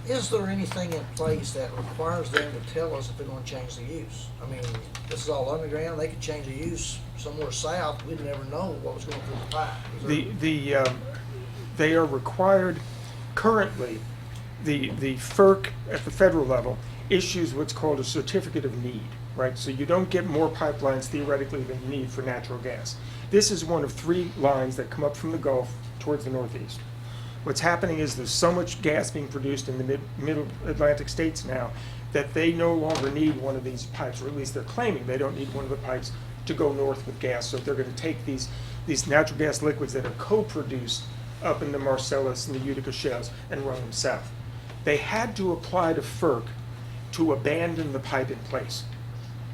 Is there anything in place that requires them to tell us if they're gonna change the use? I mean, this is all underground, they could change the use somewhere south, we'd never know what was going through the pipe. Is there- They are required, currently, the FERC at the federal level issues what's called a certificate of need, right? So you don't get more pipelines theoretically than you need for natural gas. This is one of 3 lines that come up from the Gulf towards the northeast. What's happening is there's so much gas being produced in the middle Atlantic states now that they no longer need one of these pipes, or at least they're claiming they don't need one of the pipes to go north with gas. So they're going to take these natural gas liquids that are co-produced up in the Marcellus and the Utica shales and run them south. They had to apply to FERC to abandon the pipe in place.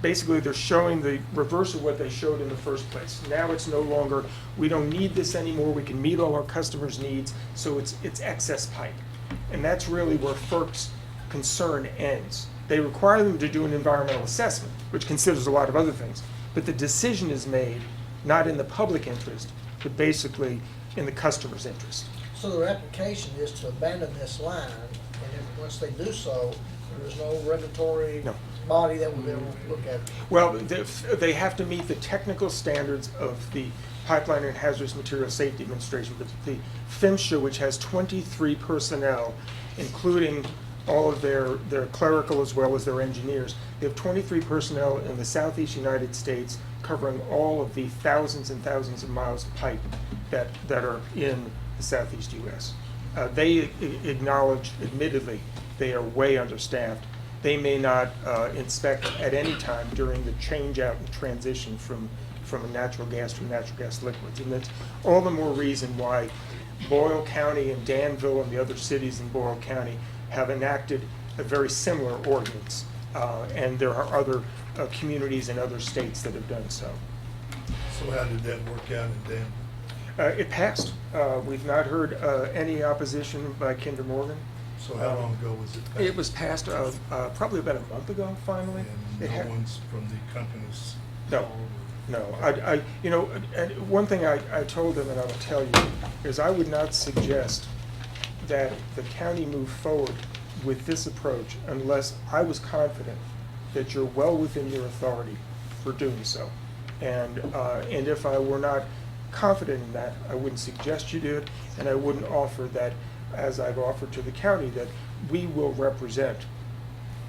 Basically, they're showing the reverse of what they showed in the first place. Now it's no longer, we don't need this anymore, we can meet all our customers' needs, so it's excess pipe. And that's really where FERC's concern ends. They require them to do an environmental assessment, which considers a lot of other things, but the decision is made not in the public interest, but basically in the customer's interest. So their application is to abandon this line, and if, once they do so, there is no regulatory No. body that will be able to look at it. Well, they have to meet the technical standards of the Pipeline and Hazardous Materials Safety Administration, but the PHMSA, which has 23 personnel, including all of their clerical as well as their engineers. They have 23 personnel in the southeast United States covering all of the thousands and thousands of miles of pipe that are in the southeast U.S. They acknowledge, admittedly, they are way understaffed. They may not inspect at any time during the change out and transition from a natural gas to natural gas liquids. And that's all the more reason why Boyle County and Danville and the other cities in Boyle County have enacted a very similar ordinance. And there are other communities in other states that have done so. So how did that work out in Danville? It passed. We've not heard any opposition by Kinder Morgan. So how long ago was it passed? It was passed probably about a month ago, finally. And no one's from the companies? No, no. And one thing I told them, and I will tell you, is I would not suggest that the county move forward with this approach unless I was confident that you're well within your authority for doing so. And if I were not confident in that, I wouldn't suggest you do it, and I wouldn't offer that, as I've offered to the county, that we will represent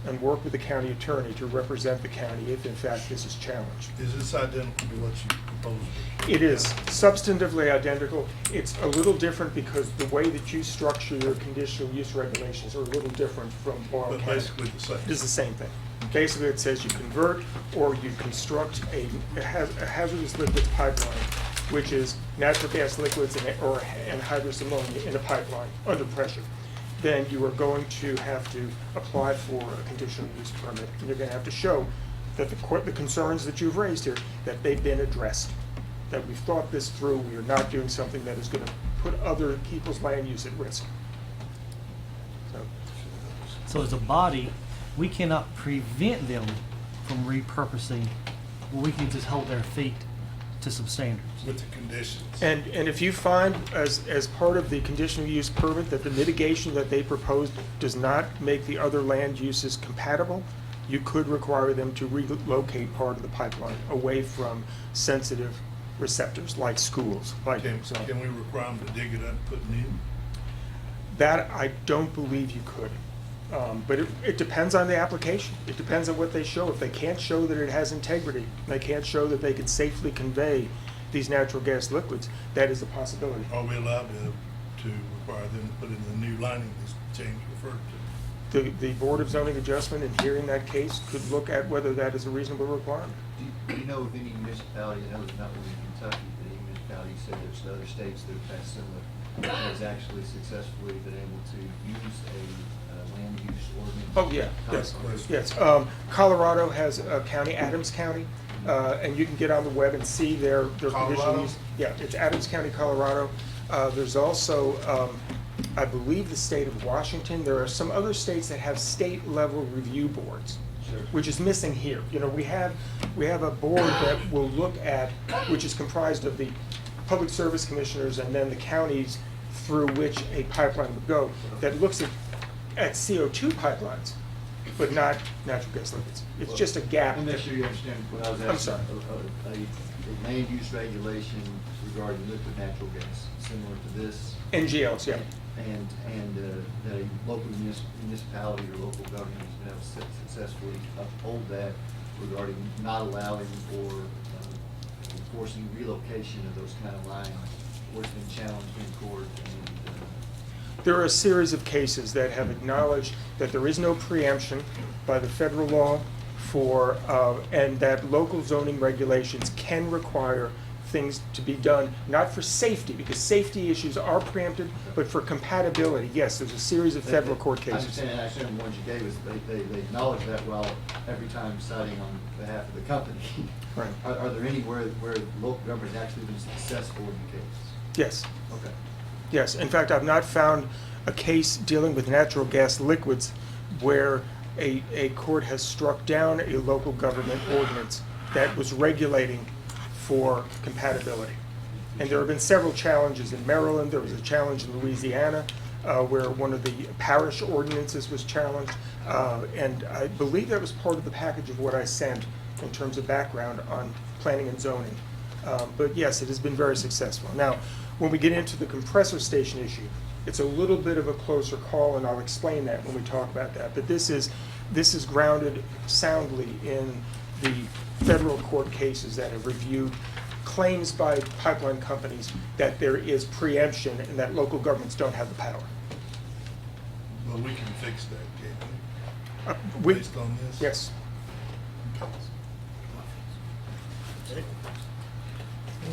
and work with the county attorney to represent the county if in fact this is challenged. Is this identical to what you proposed? It is substantively identical. It's a little different because the way that you structure your conditional use regulations are a little different from Boyle County. But basically the same? It is the same thing. Basically, it says you convert or you construct a hazardous liquids pipeline, which is natural gas liquids and hydrous ammonia in a pipeline under pressure. Then you are going to have to apply for a conditional use permit. And you're going to have to show that the concerns that you've raised here, that they've been addressed, that we've thought this through, we are not doing something that is going to put other people's land use at risk. So as a body, we cannot prevent them from repurposing. We can just hold their feet to some standards. With the conditions. And if you find, as part of the conditional use permit, that the mitigation that they proposed does not make the other land uses compatible, you could require them to relocate part of the pipeline away from sensitive receptors like schools, like so. Can we require them to dig it up and put it in? That I don't believe you could. But it depends on the application. It depends on what they show. If they can't show that it has integrity, they can't show that they can safely convey these natural gas liquids, that is a possibility. Are we allowed to require them to put in the new lining this change referred to? The Board of Zoning Adjustment, in hearing that case, could look at whether that is a reasonable requirement. Do you know of any municipality, I know there's not one in Kentucky, but any municipality, said there's other states that have passed similar, that has actually successfully been able to use a land use ordinance? Oh, yeah, yes, yes. Colorado has county, Adams County, and you can get on the web and see their conditional Colorado? use. Yeah, it's Adams County, Colorado. There's also, I believe, the state of Washington. There are some other states that have state-level review boards, which is missing here. You know, we have a board that will look at, which is comprised of the public service commissioners and then the counties through which a pipeline would go, that looks at CO2 pipelines, but not natural gas liquids. It's just a gap. I'm not sure you understand what I was asking. I'm sorry. A land use regulation regarding liquid natural gas, similar to this, NGLs, yeah. and that a local municipality or local government has been able to successfully uphold that regarding not allowing or enforcing relocation of those kind of lines, or it's been challenged in court. There are a series of cases that have acknowledged that there is no preemption by the federal law for, and that local zoning regulations can require things to be done, not for safety, because safety issues are preempted, but for compatibility. Yes, there's a series of federal court cases. I understand the ones you gave us, they acknowledge that while every time citing on behalf of the company. Right. Are there any where local government has actually been successful in the case? Yes. Okay. Yes, in fact, I've not found a case dealing with natural gas liquids where a court has struck down a local government ordinance that was regulating for compatibility. And there have been several challenges in Maryland. There was a challenge in Louisiana where one of the parish ordinances was challenged. And I believe that was part of the package of what I sent in terms of background on planning and zoning. But yes, it has been very successful. Now, when we get into the compressor station issue, it's a little bit of a closer call, and I'll explain that when we talk about that. But this is grounded soundly in the federal court cases that have reviewed claims by pipeline companies that there is preemption and that local governments don't have the power. But we can fix that, can't We- we? Based on this? Yes.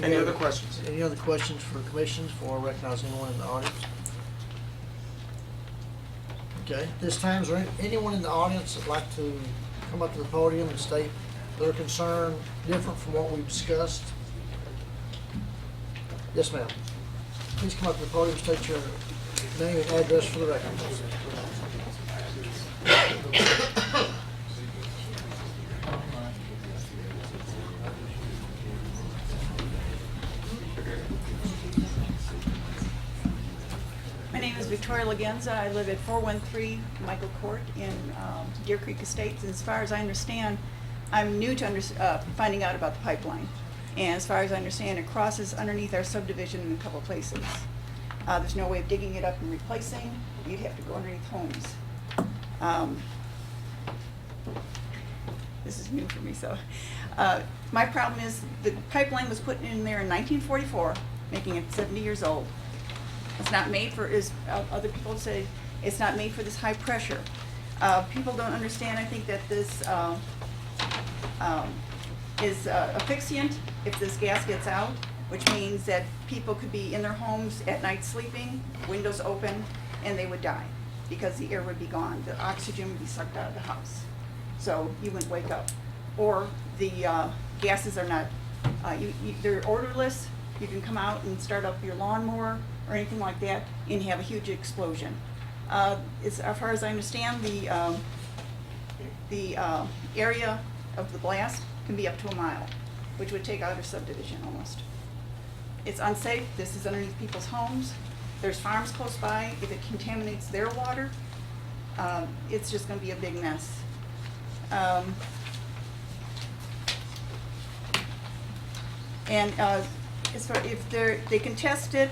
Any other questions? Any other questions for commissions before I recognize anyone in the audience? Okay, this time, is there anyone in the audience that'd like to come up to the podium and state their concern different from what we've discussed? Yes, ma'am. Please come up to the podium, state your name and address for the record. My name is Victoria Lagenza. I live at 413 Michael Court in Deer Creek Estates. And as far as I understand, I'm new to finding out about the pipeline. And as far as I understand, it crosses underneath our subdivision in a couple places. There's no way of digging it up and replacing. You'd have to go underneath homes. This is new for me, so. My problem is the pipeline was put in there in 1944, making it 70 years old. It's not made for, as other people say, it's not made for this high pressure. People don't understand, I think, that this is asphyxiant if this gas gets out, which means that people could be in their homes at night sleeping, windows open, and they would die because the air would be gone. The oxygen would be sucked out of the house. So you wouldn't wake up. Or the gases are not, they're odorless. You can come out and start up your lawnmower or anything like that and have a huge explosion. As far as I understand, the area of the blast can be up to a mile. which would take out a subdivision almost. It's unsafe. This is underneath people's homes. There's farms close by. If it contaminates their water, it's just going to be a big mess. As far if they can test it,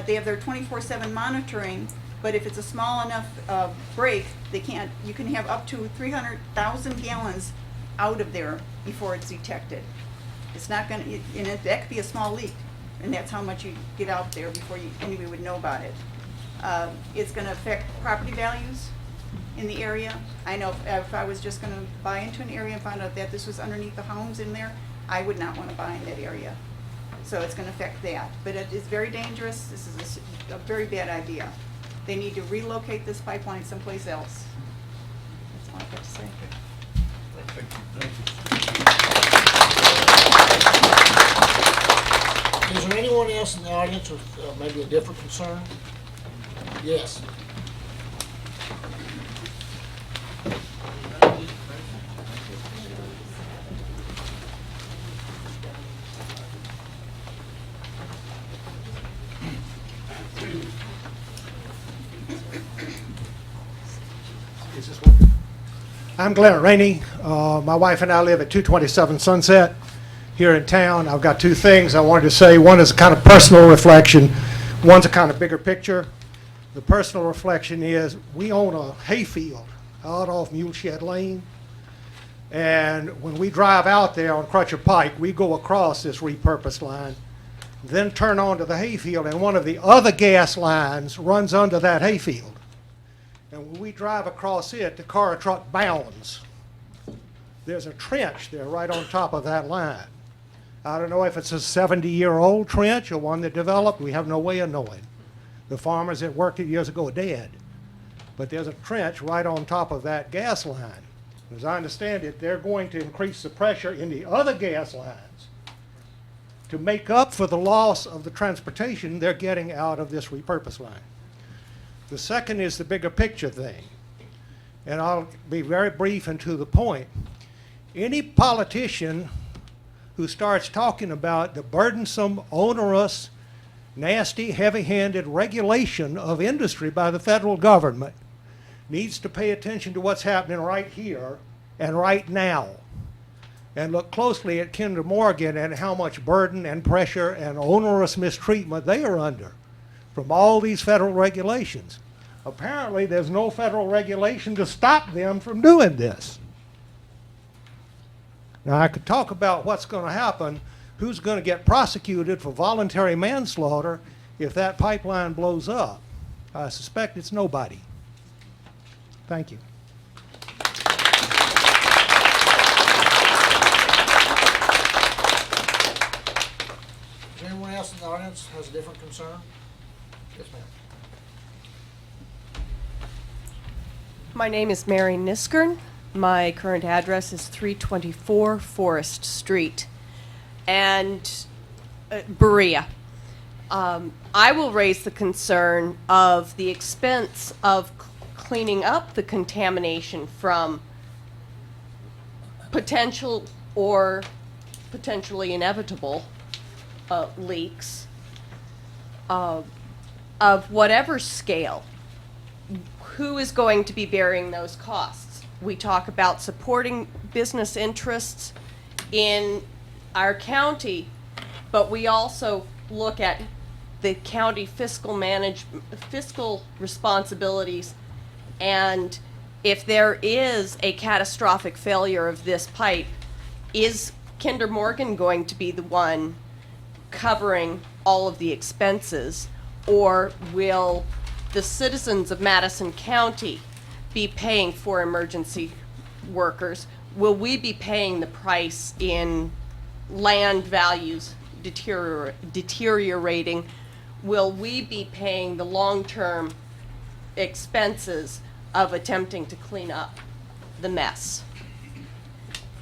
they have their 24/7 monitoring. But if it's a small enough break, they can't. You can have up to 300,000 gallons out of there before it's detected. It's not going to, and that could be a small leak, and that's how much you get out there before anybody would know about it. It's going to affect property values in the area. I know if I was just going to buy into an area and find out that this was underneath the homes in there, I would not want to buy in that area. So it's going to affect that. But it is very dangerous. This is a very bad idea. They need to relocate this pipeline someplace else. That's all I've got to say. Is there anyone else in the audience with maybe a different concern? Yes. I'm Glenn Rainey. My wife and I live at 227 Sunset here in town. I've got two things I wanted to say. One is a kind of personal reflection. One's a kind of bigger picture. The personal reflection is we own a hayfield out off Muleshed Lane. And when we drive out there on Crutcher Pike, we go across this repurposed line, then turn onto the hayfield, and one of the other gas lines runs under that hayfield. And when we drive across it, the car or truck bounds. There's a trench there right on top of that line. I don't know if it's a 70-year-old trench or one that developed. We have no way of knowing. The farmers that worked it years ago are dead. But there's a trench right on top of that gas line. As I understand it, they're going to increase the pressure in the other gas lines to make up for the loss of the transportation they're getting out of this repurposed line. The second is the bigger picture thing, and I'll be very brief and to the point. Any politician who starts talking about the burdensome, onerous, nasty, heavy-handed regulation of industry by the federal government needs to pay attention to what's happening right here and right now, and look closely at Kinder Morgan and how much burden and pressure and onerous mistreatment they are under from all these federal regulations. Apparently, there's no federal regulation to stop them from doing this. Now, I could talk about what's going to happen, who's going to get prosecuted for voluntary manslaughter if that pipeline blows up. I suspect it's nobody. Thank you. Is there anyone else in the audience who has a different concern? Yes, ma'am. My name is Mary Niskern. My current address is 324 Forest Street, and Berea. I will raise the concern of the expense of cleaning up the contamination from potential or potentially inevitable leaks of whatever scale. Who is going to be bearing those costs? We talk about supporting business interests in our county, but we also look at the county fiscal responsibilities, and if there is a catastrophic failure of this pipe, is Kinder Morgan going to be the one covering all of the expenses, or will the citizens of Madison County be paying for emergency workers? Will we be paying the price in land values deteriorating? Will we be paying the long-term expenses of attempting to clean up the mess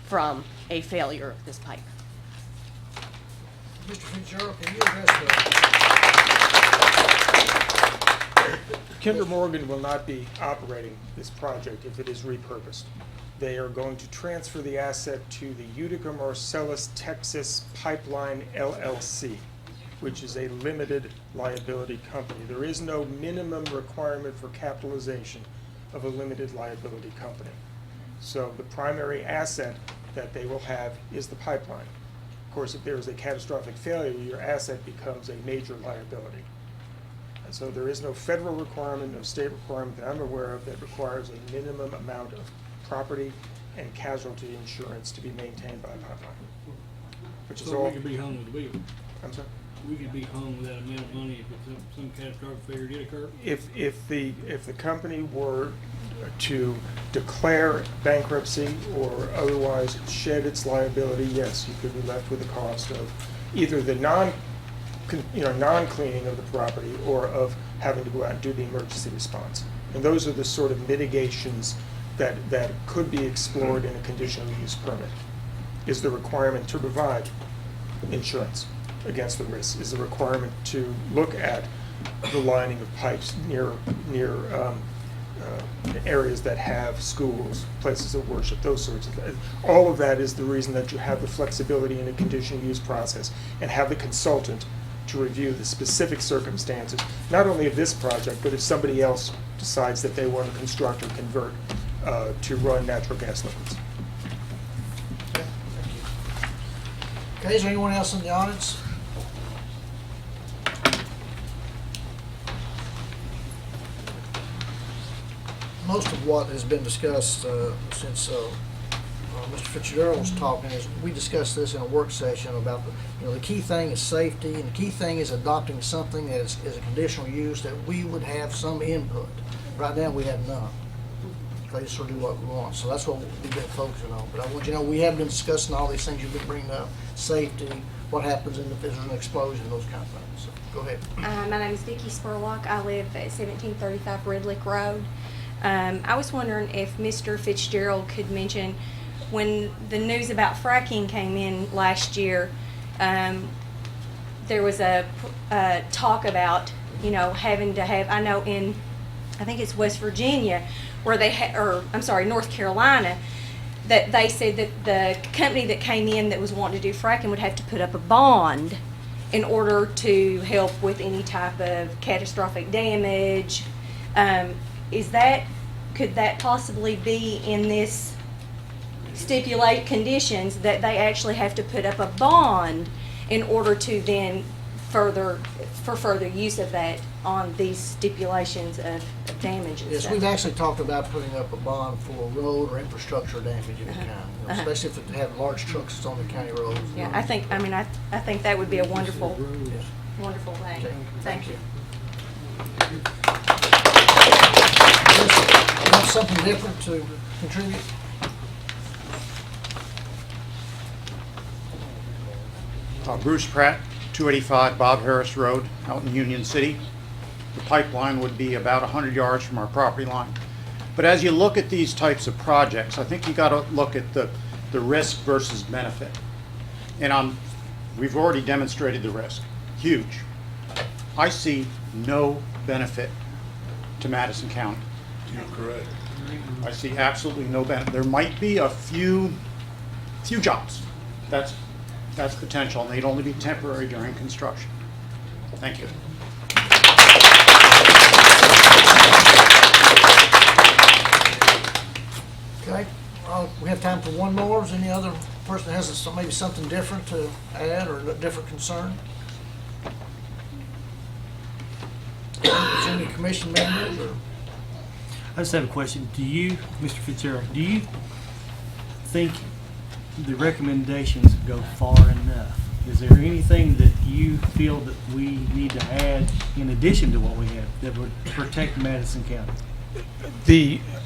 from a failure of this pipe? Mr. Fitzgerald, can you address Kinder Morgan will not be operating this project if it is repurposed. They are going to transfer the asset to the Utica Marcellus Texas Pipeline LLC, which is a limited liability company. There is no minimum requirement for capitalization of a limited liability company. So the primary asset that they will have is the pipeline. Of course, if there is a catastrophic failure, your asset becomes a major liability. And so there is no federal requirement, no state requirement that I'm aware of that requires a minimum amount of property and casualty insurance to be maintained by a pipeline. Which is So all. we could be hung with the bill. I'm sorry? We could be hung with that amount of money if it's some catastrophic failure did occur. If the company were to declare bankruptcy or otherwise shed its liability, yes, you could be left with the cost of either the non-cleaning of the property or of having to go out and do the emergency response. And those are the sort of mitigations that could be explored in a conditional use permit. Is the requirement to provide insurance against the risk? Is the requirement to look at the lining of pipes near areas that have schools, places of worship, those sorts of things? All of that is the reason that you have the flexibility in a conditional use process and have the consultant to review the specific circumstances, not only of this project, but if somebody else decides that they want to construct or convert to run natural gas liquids. Okay, is there anyone else in the audience? Most of what has been discussed since Mr. Fitzgerald was talking is we discussed this in a work session about the key thing is safety, and the key thing is adopting something that is a conditional use that we would have some input. Right now we have none. They just sort of do what we want, so that's what we've been focusing on. But I want you to know we have been discussing all these things you've been bringing up: safety, what happens if there's an explosion, those kind of things. So go ahead. My name is Vicki Spurlock. I live at 1735 Red Lick Road. I was wondering if Mr. Fitzgerald could mention, when the news about fracking came in last year, there was a talk about, having to have, I know I think it's West Virginia, where North Carolina, that they said that the company that came in that was wanting to do fracking would have to put up a bond in order to help with any type of catastrophic damage. Could that possibly be in this stipulate conditions that they actually have to put up a bond in order to then further use of that on these stipulations of damage and Yes, stuff? we've actually talked about putting up a bond for road or infrastructure damage of any kind, especially if it have large trucks that's on the county roads. Yeah, I think that would be a wonderful thing. Okay. Thank you. You have something different to contribute? Bruce Pratt, 285 Bob Harris Road, out in Union City. The pipeline would be about 100 yards from our property line. But as you look at these types of projects, I think you got to look at the risk versus benefit. And we've already demonstrated the risk, huge. I see no benefit to Madison County. You're correct. I see absolutely no benefit. There might be a few jobs. That's potential, and they'd only be temporary during construction. Thank you. Okay, we have time for one more. Is any other person that has maybe something different to add or a different concern? Is any commission members or? I just have a question. Do you, Mr. Fitzgerald, do you think the recommendations go far enough? Is there anything that you feel that we need to add in addition to what we have that would protect Madison County?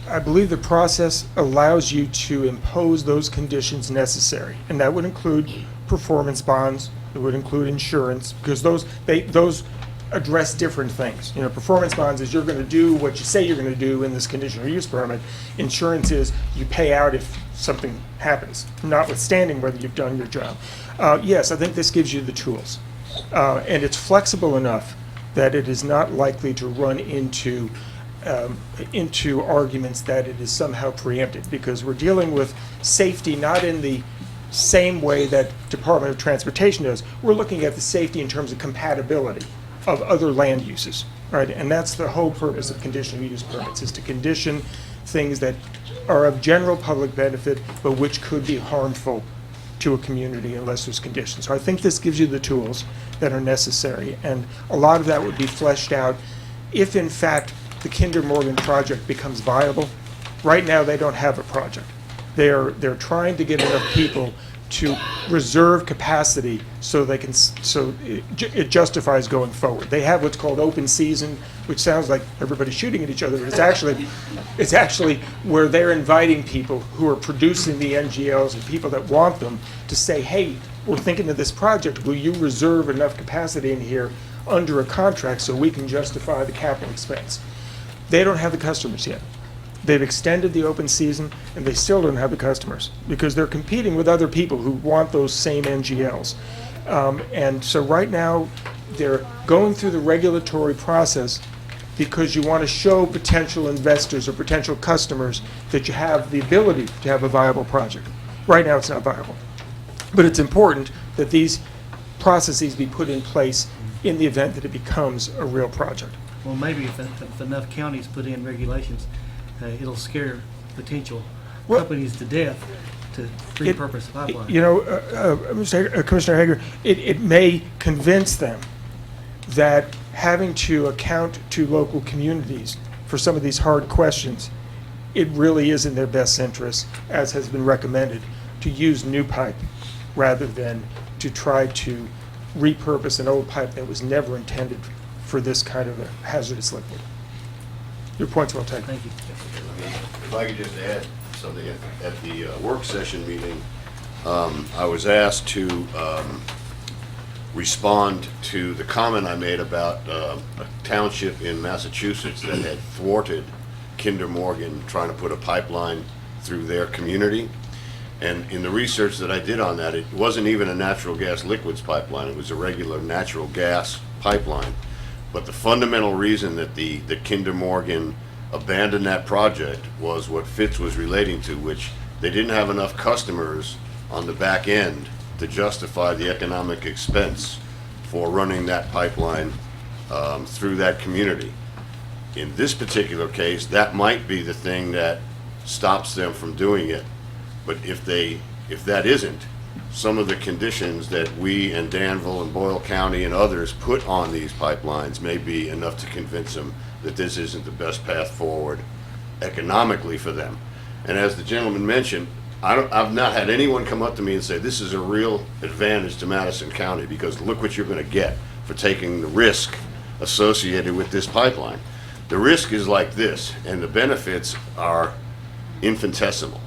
I believe the process allows you to impose those conditions necessary, and that would include performance bonds, it would include insurance, because those address different things. Performance bonds is you're going to do what you say you're going to do in this conditional use permit. Insurance is you pay out if something happens, notwithstanding whether you've done your job. Yes, I think this gives you the tools. And it's flexible enough that it is not likely to run into into arguments that it is somehow preempted, because we're dealing with safety not in the same way that Department of Transportation does. We're looking at the safety in terms of compatibility of other land uses, right? And that's the whole purpose of conditional use permits, is to condition things that are of general public benefit, but which could be harmful to a community unless there's conditions. So I think this gives you the tools that are necessary, and a lot of that would be fleshed out if, in fact, the Kinder Morgan project becomes viable. Right now, they don't have a project. They're trying to get enough people to reserve capacity so they can, so it justifies going forward. They have what's called open season, which sounds like everybody's shooting at each other, but it's actually where they're inviting people who are producing the NGLs and people that want them to say, hey, we're thinking of this project, will you reserve enough capacity in here under a contract so we can justify the capital expense? They don't have the customers yet. They've extended the open season, and they still don't have the customers because they're competing with other people who want those same NGLs. And so right now, they're going through the regulatory process because you want to show potential investors or potential customers that you have the ability to have a viable project. Right now, it's not viable. But it's important that these processes be put in place in the event that it becomes a real project. Well, maybe if enough counties put in regulations, it'll scare potential companies to death to repurpose the pipeline. You know, Commissioner Hager, it may convince them that having to account to local communities for some of these hard questions, it really is in their best interest, as has been recommended, to use new pipe rather than to try to repurpose an old pipe that was never intended for this kind of a hazardous liquid. Your point's well taken. Thank you. If I could just add something, at the work session meeting, I was asked to respond to the comment I made about a township in Massachusetts that had thwarted Kinder Morgan trying to put a pipeline through their community. And in the research that I did on that, it wasn't even a natural gas liquids pipeline. It was a regular natural gas pipeline. But the fundamental reason that that Kinder Morgan abandoned that project was what Fitz was relating to, which they didn't have enough customers on the back end to justify the economic expense for running that pipeline through that community. In this particular case, that might be the thing that stops them from doing it. But if that isn't, some of the conditions that we and Danville and Boyle County and others put on these pipelines may be enough to convince them that this isn't the best path forward economically for them. And as the gentleman mentioned, I've not had anyone come up to me and say this is a real advantage to Madison County because look what you're going to get for taking the risk associated with this pipeline. The risk is like this, and the benefits are infinitesimal.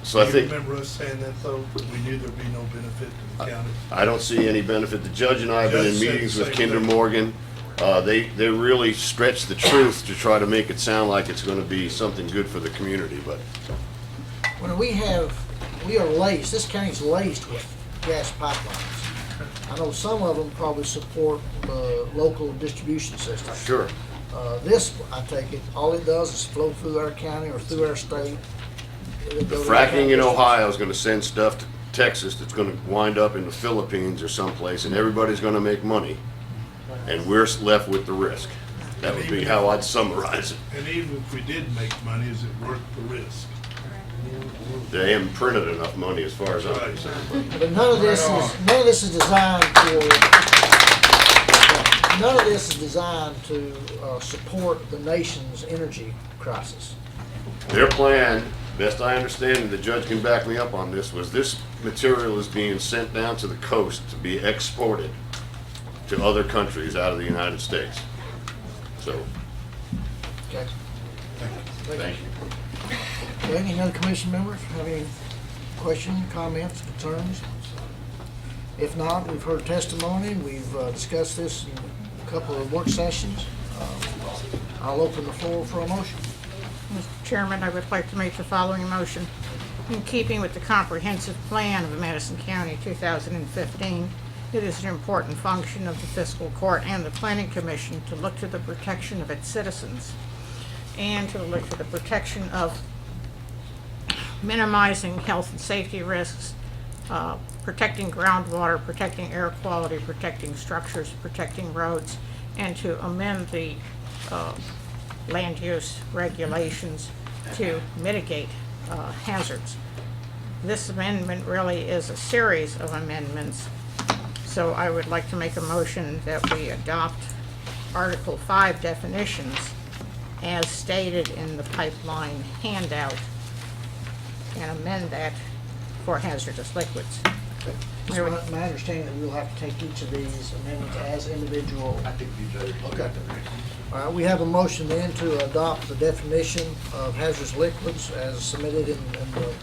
So I think. Do you remember us saying that though? We knew there'd be no benefit to the county. I don't see any benefit. The judge and I have been in Judge said meetings the with same Kinder thing. Morgan. They really stretch the truth to try to make it sound like it's going to be something good for the community, but. When we are laced, this county's laced with gas pipelines. I know some of them probably support the local distribution system. Sure. This, I take it, all it does is flow through our county or through our state. The fracking in Ohio is going to send stuff to Texas that's going to wind up in the Philippines or someplace, and everybody's going to make money, and we're left with the risk. That would be how I'd summarize it. And even if we did make money, is it worth the risk? They haven't printed enough money as far as I'm concerned. But none of this is designed to support the nation's energy crisis. Their plan, best I understand, and the judge can back me up on this, was this material is being sent down to the coast to be exported to other countries out of the United States. So, Okay. thank you. Okay, any other commission members have any questions, comments, concerns? If not, we've heard testimony, we've discussed this in a couple of work sessions. I'll open the floor for a motion. Mr. Chairman, I would like to make the following motion. In keeping with the comprehensive plan of Madison County 2015, it is an important function of the fiscal court and the planning commission to look to the protection of its citizens. and to look for the protection of minimizing health and safety risks, protecting groundwater, protecting air quality, protecting structures, protecting roads, and to amend the land use regulations to mitigate hazards. This amendment really is a series of amendments, so I would like to make a motion that we adopt Article 5 definitions as stated in the pipeline handout and amend that for hazardous liquids. It's my understanding that we'll have to take each of these amendments as individual. I think you do. Okay. All right, we have a motion then to adopt the definition of hazardous liquids as submitted in the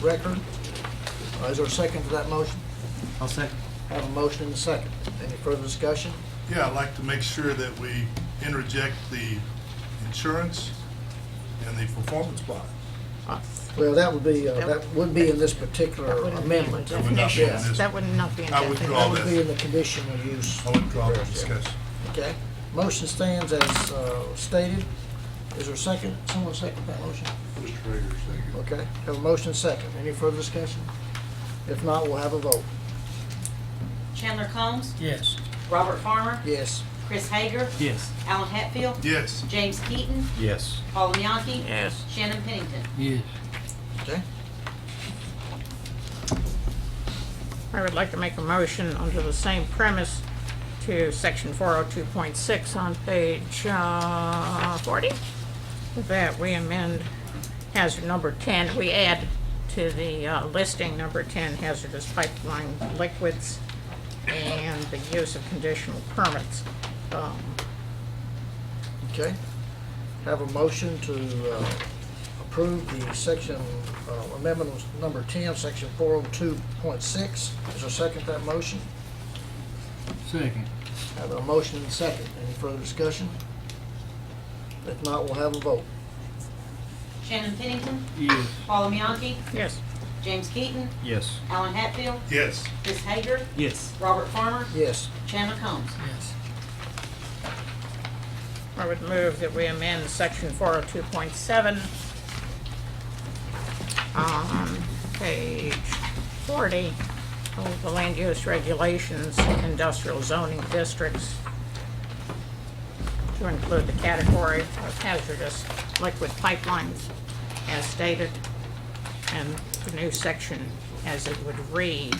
record. Is there a second to that motion? I'll second. Have a motion and a second. Any further discussion? Yeah, I'd like to make sure that we interject the insurance and the performance bond. Well, that would be in this particular amendment. That would not be in this. That would not be in I withdraw That would be that. in the conditional use. I withdraw the discussion. Okay. Motion stands as stated. Is there a second? Someone second that motion? Mr. Traeger, second. Okay. Have a motion second. Any further discussion? If not, we'll have a vote. Chandler Combs, Yes. Robert Farmer, Yes. Chris Hager, Yes. Alan Hatfield, Yes. James Keaton, Yes. Paul Bianchi, Yes. Shannon Pennington. Yes. Okay. I would like to make a motion under the same premise to section 402.6 on page 40, that we amend hazard number 10. We add to the listing number 10 hazardous pipeline liquids and the use of conditional permits. Okay. Have a motion to approve the section, amendment number 10, section 402.6. Is there a second to that motion? Second. Have a motion and a second. Any further discussion? If not, we'll have a vote. Shannon Pennington, Yes. Paul Bianchi, Yes. James Keaton, Yes. Alan Hatfield, Yes. Chris Hager, Yes. Robert Farmer, Yes. Chandler Combs. Yes. I would move that we amend section 402.7 on page 40 of the land use regulations, industrial zoning districts, to include the category of hazardous liquid pipelines as stated, and the new section as it would read,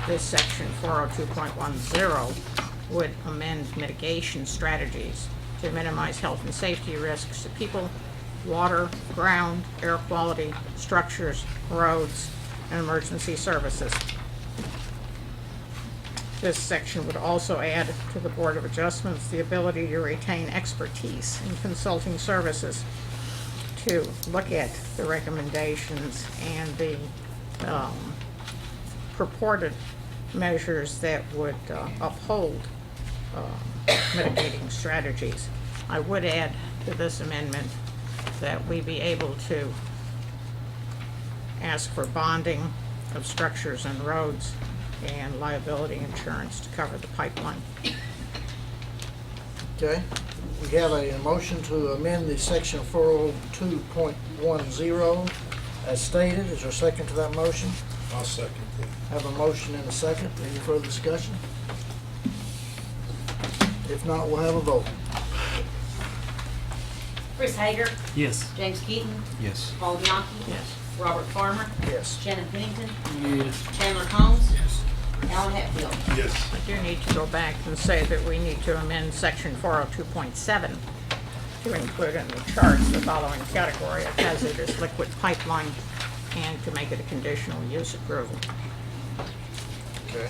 this section 402.10 would amend mitigation strategies to minimize health and safety risks to people, water, ground, air quality, structures, roads, and emergency services. This section would also add to the Board of Adjustments the ability to retain expertise in consulting services to look at the recommendations and the purported measures that would uphold mitigating strategies. I would add to this amendment that we be able to ask for bonding of structures and roads and liability insurance to cover the pipeline. Okay. We have a motion to amend the section 402.10 as stated. Is there a second to that motion? I'll second that. Have a motion and a second. Any further discussion? If not, we'll have a vote. Chris Hager, Yes. James Keaton, Yes. Paul Bianchi, Yes. Robert Farmer, Yes. Shannon Pennington, Yes. Chandler Combs, Yes. Alan Hatfield. Yes. I do need to go back and say that we need to amend section 402.7 to include in the charts the following category of hazardous liquid pipeline and to make it a conditional use approval. Okay.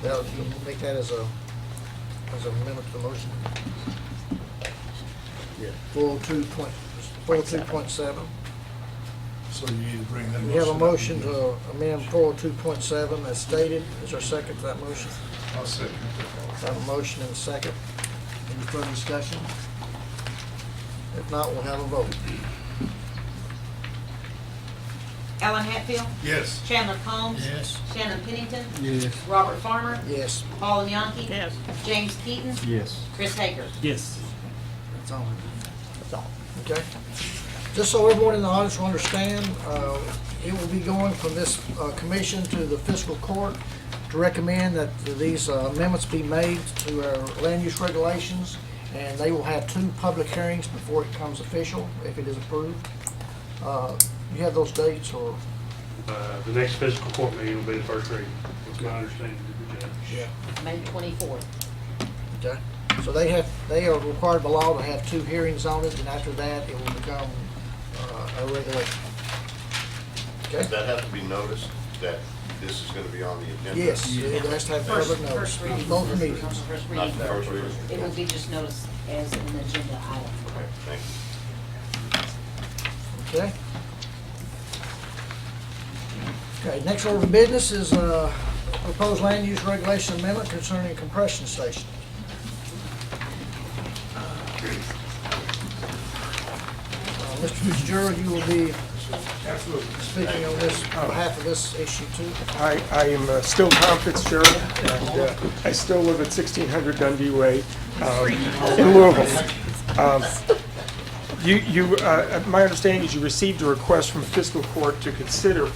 Now, you make that as a amendment to the motion? Yeah. 402.7. So you need to bring that. We have a up. motion to amend 402.7 as stated. Is there a second to that motion? I'll second that. Have a motion and a second. Any further discussion? If not, we'll have a vote. Alan Hatfield, Yes. Chandler Combs, Yes. Shannon Pennington, Yes. Robert Farmer, Yes. Paul Bianchi, Yes. James Keaton, Yes. Chris Hager. Yes. That's That's all. Okay? Just so everyone in the audience will understand, it will be going from this commission to the fiscal court to recommend that these amendments be made to our land use regulations, and they will have 2 public hearings before it becomes official, if it is approved. You have those dates, or? The next fiscal court meeting will be the first reading. That's my understanding of the judge. Yeah. May 24th. Okay, so they are required by law to have 2 hearings on it, and after that, it will become a regulation. Okay? Does that have to be noticed that this is going to be on the agenda? Yes, it has to have public notice, First reading. both meetings. First Not reading. the first reading? It will be just noticed as an agenda item. Okay, thank you. Okay? Okay, next order of business is proposed land use regulation amendment concerning compression station. Mr. Fitzgerald, you will be speaking on this, on behalf of this issue too. I am still Tom Fitzgerald, and I still live at 1600 Dundee Way in Louisville. My understanding is you received a request from fiscal court to consider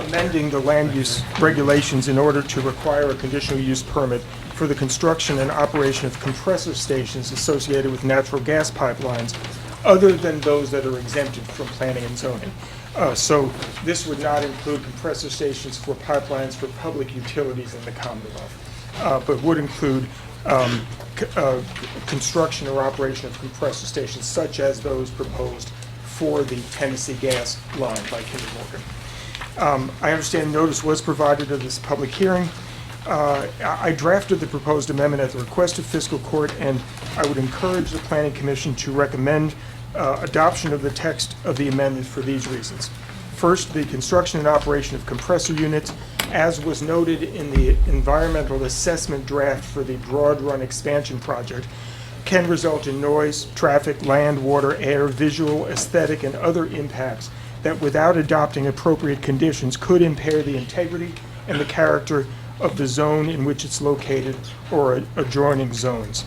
amending the land use regulations in order to require a conditional use permit for the construction and operation of compressor stations associated with natural gas pipelines, other than those that are exempted from planning and zoning. So this would not include compressor stations for pipelines for public utilities in the Commonwealth, but would include construction or operation of compressor stations such as those proposed for the Tennessee Gas line by Kinder Morgan. I understand notice was provided of this public hearing. I drafted the proposed amendment at the request of fiscal court, and I would encourage the Planning Commission to recommend adoption of the text of the amendment for these reasons. First, the construction and operation of compressor units, as was noted in the environmental assessment draft for the Broad Run expansion project, can result in noise, traffic, land, water, air, visual, aesthetic, and other impacts that, without adopting appropriate conditions, could impair the integrity and the character of the zone in which it's located or adjoining zones.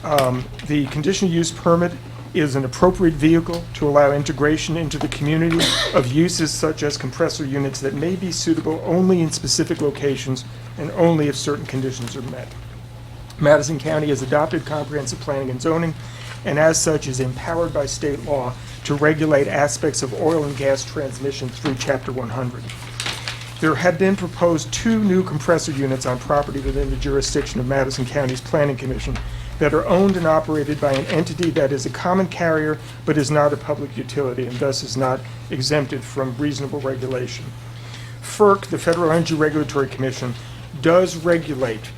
The conditional use permit is an appropriate vehicle to allow integration into the community of uses such as compressor units that may be suitable only in specific locations and only if certain conditions are met. Madison County has adopted comprehensive planning and zoning, and as such is empowered by state law to regulate aspects of oil and gas transmission through Chapter 100. There have been proposed 2 new compressor units on property within the jurisdiction of Madison County's Planning Commission that are owned and operated by an entity that is a common carrier but is not a public utility and thus is not exempted from reasonable regulation. FERC, the Federal Energy Regulatory Commission, does regulate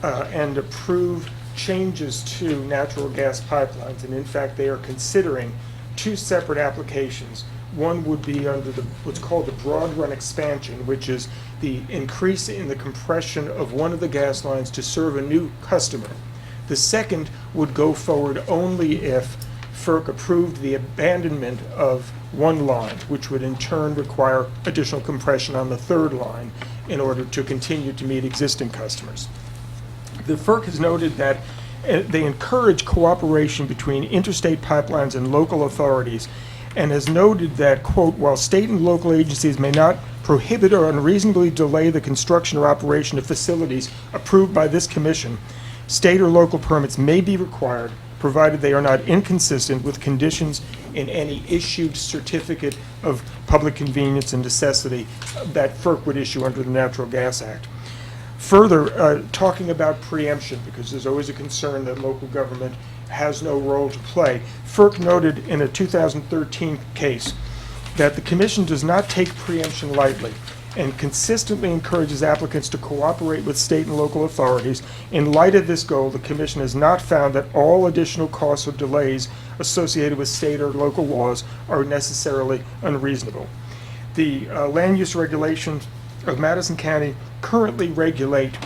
and approve changes to natural gas pipelines, and in fact they are considering 2 separate applications. One would be under what's called the Broad Run expansion, which is the increase in the compression of one of the gas lines to serve a new customer. The second would go forward only if FERC approved the abandonment of one line, which would in turn require additional compression on the 3rd line in order to continue to meet existing customers. The FERC has noted that they encourage cooperation between interstate pipelines and local authorities, and has noted that, quote, while state and local agencies may not prohibit or unreasonably delay the construction or operation of facilities approved by this commission, state or local permits may be required, provided they are not inconsistent with conditions in any issued certificate of public convenience and necessity that FERC would issue under the Natural Gas Act. Further, talking about preemption, because there's always a concern that local government has no role to play, FERC noted in a 2013 case that the Commission does not take preemption lightly and consistently encourages applicants to cooperate with state and local authorities. In light of this goal, the Commission has not found that all additional costs or delays associated with state or local laws are necessarily unreasonable. The land use regulations of Madison County currently regulate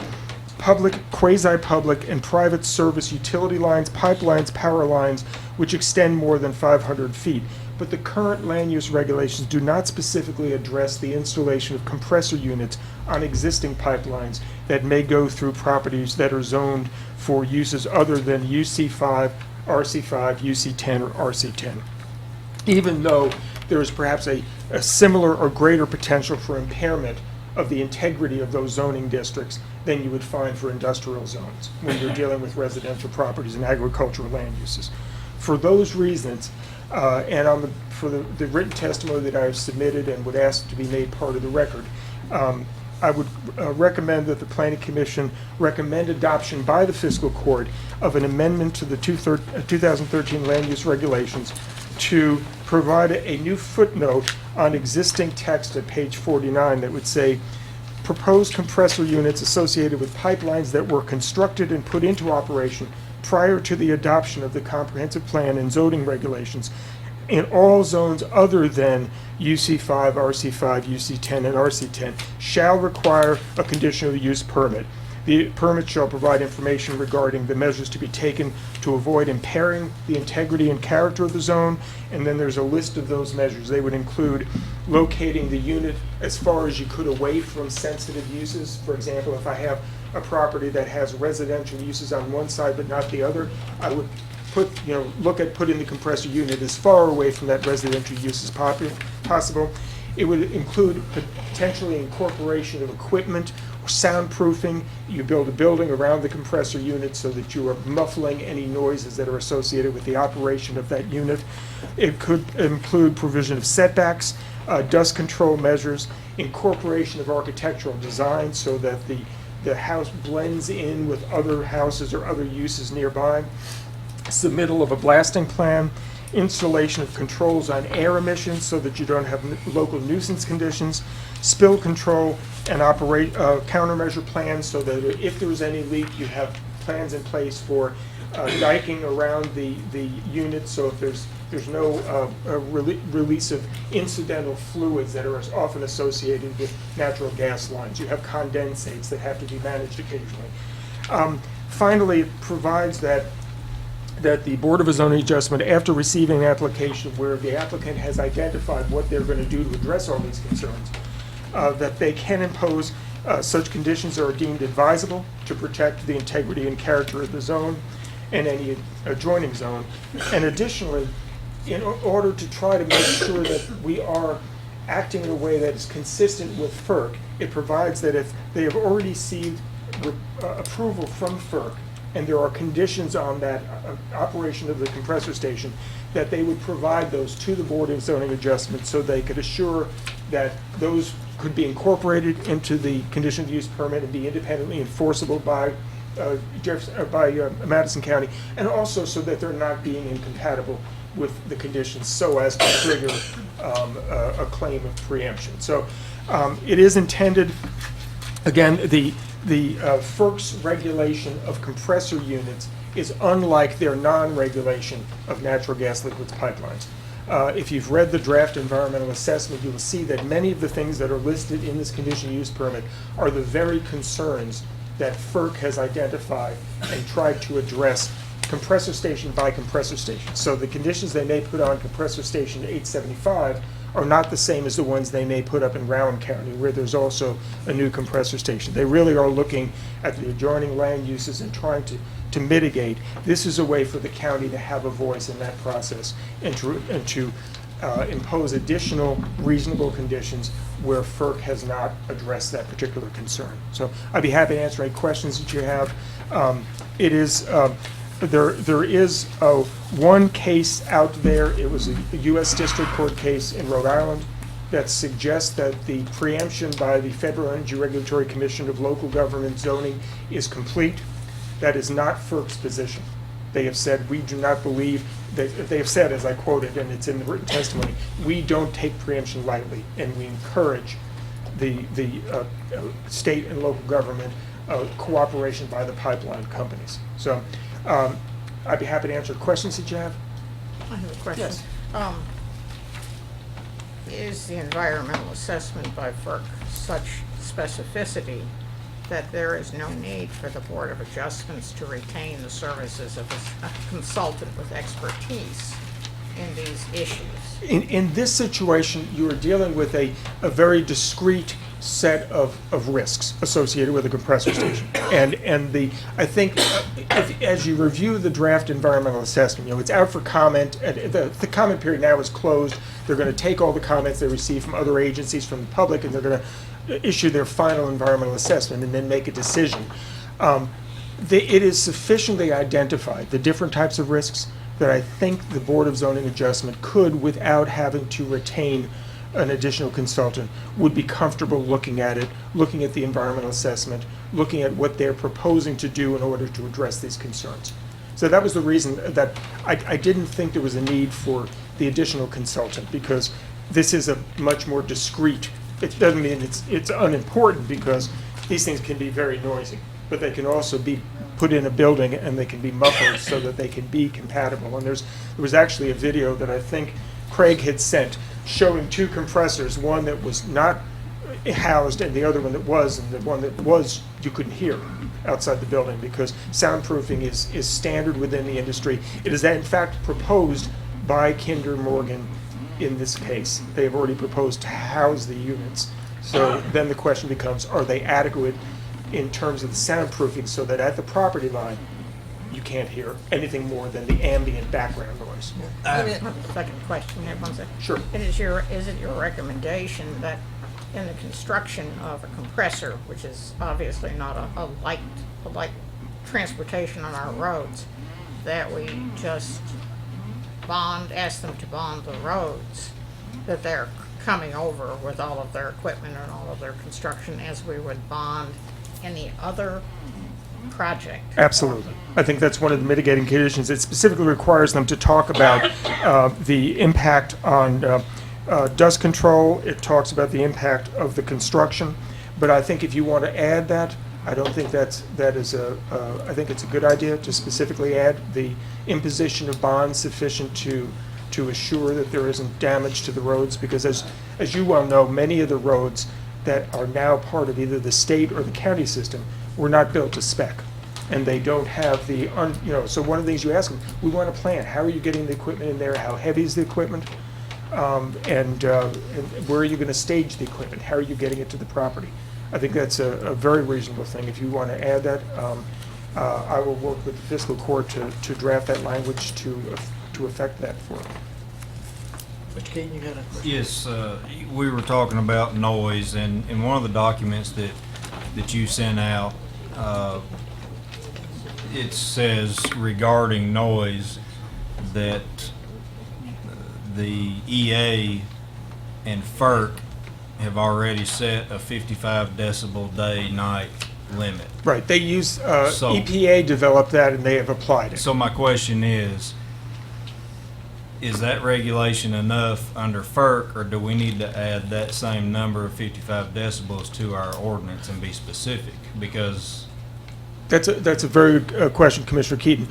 public, quasi-public, and private service utility lines, pipelines, power lines, which extend more than 500 feet. But the current land use regulations do not specifically address the installation of compressor units on existing pipelines that may go through properties that are zoned for uses other than UC5 RC5, UC10, or RC10. Even though there is perhaps a similar or greater potential for impairment of the integrity of those zoning districts than you would find for industrial zones when you're dealing with residential properties and agricultural land uses. For those reasons, and for the written testimony that I have submitted and would ask to be made part of the record, I would recommend that the Planning Commission recommend adoption by the Fiscal Court of an amendment to the 2013 Land Use Regulations to provide a new footnote on existing text at page 49 that would say, proposed compressor units associated with pipelines that were constructed and put into operation prior to the adoption of the comprehensive plan and zoning regulations in all zones other than UC5, RC5, UC10, and RC10 shall require a conditional use permit. The permit shall provide information regarding the measures to be taken to avoid impairing the integrity and character of the zone, and then there's a list of those measures. They would include locating the unit as far as you could away from sensitive uses. For example, if I have a property that has residential uses on one side but not the other, I would look at putting the compressor unit as far away from that residential use as possible. It would include potentially incorporation of equipment or soundproofing. You build a building around the compressor unit so that you are muffling any noises that are associated with the operation of that unit. It could include provision of setbacks, dust control measures, incorporation of architectural design so that the house blends in with other houses or other uses nearby, submittal of a blasting plan, installation of controls on air emissions so that you don't have local nuisance conditions, spill control, and countermeasure plans so that if there's any leak, you have plans in place for diking around the unit, so if there's no release of incidental fluids that are often associated with natural gas lines. You have condensates that have to be managed occasionally. Finally, it provides that the Board of Zoning Adjustment, after receiving an application where the applicant has identified what they're going to do to address all these concerns, that they can impose such conditions that are deemed advisable to protect the integrity and character of the zone and any adjoining zone. And additionally, in order to try to make sure that we are acting in a way that is consistent with FERC, it provides that if they have already received approval from FERC, and there are conditions on that operation of the compressor station, that they would provide those to the Board of Zoning Adjustment so they could assure that those could be incorporated into the conditional use permit and be independently enforceable by Madison County, and also so that they're not being incompatible with the conditions so as to trigger a claim of preemption. So it is intended, again, the FERC's regulation of compressor units is unlike their non-regulation of natural gas liquids pipelines. If you've read the draft environmental assessment, you will see that many of the things that are listed in this conditional use permit are the very concerns that FERC has identified and tried to address compressor station by compressor station. So the conditions they may put on compressor station 875 are not the same as the ones they may put up in Rowan County, where there's also a new compressor station. They really are looking at the adjoining land uses and trying to mitigate. This is a way for the county to have a voice in that process and to impose additional reasonable conditions where FERC has not addressed that particular concern. So I'd be happy to answer any questions that you have. There is one case out there. It was a U.S. District Court case in Rhode Island that suggests that the preemption by the Federal Energy Regulatory Commission of local government zoning is complete. That is not FERC's position. They have said, we do not believe, they have said, as I quoted, and it's in the written testimony, we don't take preemption lightly, and we encourage the state and local government cooperation by the pipeline companies. So I'd be happy to answer questions that you have. I have a question. Yes. Is the environmental assessment by FERC such specificity that there is no need for the Board of Adjustments to retain the services of a consultant with expertise in these issues? In this situation, you are dealing with a very discrete set of risks associated with a compressor station. And I think as you review the draft environmental assessment, it's out for comment. The comment period now is closed. They're going to take all the comments they receive from other agencies, from the public, and they're going to issue their final environmental assessment and then make a decision. It is sufficiently identified, the different types of risks, that I think the Board of Zoning Adjustment could, without having to retain an additional consultant, would be comfortable looking at it, looking at the environmental assessment, looking at what they're proposing to do in order to address these concerns. So that was the reason that I didn't think there was a need for the additional consultant, because this is a much more discrete, it doesn't mean it's unimportant, because these things can be very noisy, but they can also be put in a building and they can be muffled so that they can be compatible. And there was actually a video that I think Craig had sent showing two compressors, one that was not housed and the other one that was, and the one that was you couldn't hear outside the building, because soundproofing is standard within the industry. It is in fact proposed by Kinder Morgan in this case. They have already proposed to house the units. So then the question becomes, are they adequate in terms of the soundproofing, so that at the property line you can't hear anything more than the ambient background noise? Second question here, one second. Sure. Is it your recommendation that in the construction of a compressor, which is obviously not a light transportation on our roads, that we just ask them to bond the roads that they're coming over with all of their equipment and all of their construction, as we would bond any other project? Absolutely. I think that's one of the mitigating conditions. It specifically requires them to talk about the impact on dust control. It talks about the impact of the construction. But I think if you want to add that, I don't think I think it's a good idea to specifically add the imposition of bonds sufficient to assure that there isn't damage to the roads, because as you well know, many of the roads that are now part of either the state or the county system were not built to spec, and they don't have so one of the things you ask them, we want a plan. How are you getting the equipment in there? How heavy is the equipment? And where are you going to stage the equipment? How are you getting it to the property? I think that's a very reasonable thing. If you want to add that, I will work with the fiscal court to draft that language to affect that for them. Mr. Keaton, you had a question? Yes, we were talking about noise, and in one of the documents that you sent out, it says regarding noise that the EA and FERC have already set a 55 decibel day-night limit. Right, they use, EPA developed that and they have applied it. So my question is that regulation enough under FERC, or do we need to add that same number of 55 decibels to our ordinance and be specific? Because That's a very good question, Commissioner Keaton.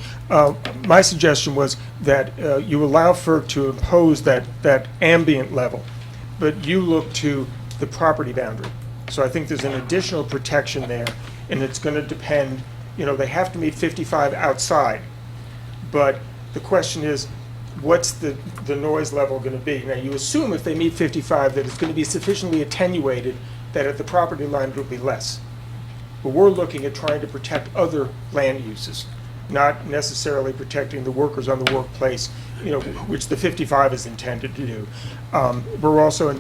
My suggestion was that you allow FERC to impose that ambient level, but you look to the property boundary. So I think there's an additional protection there, and it's going to depend, they have to meet 55 outside, but the question is, what's the noise level going to be? Now, you assume if they meet 55 that it's going to be sufficiently attenuated that at the property line it will be less. But we're looking at trying to protect other land uses, not necessarily protecting the workers on the workplace, which the 55 is intended to do. We're also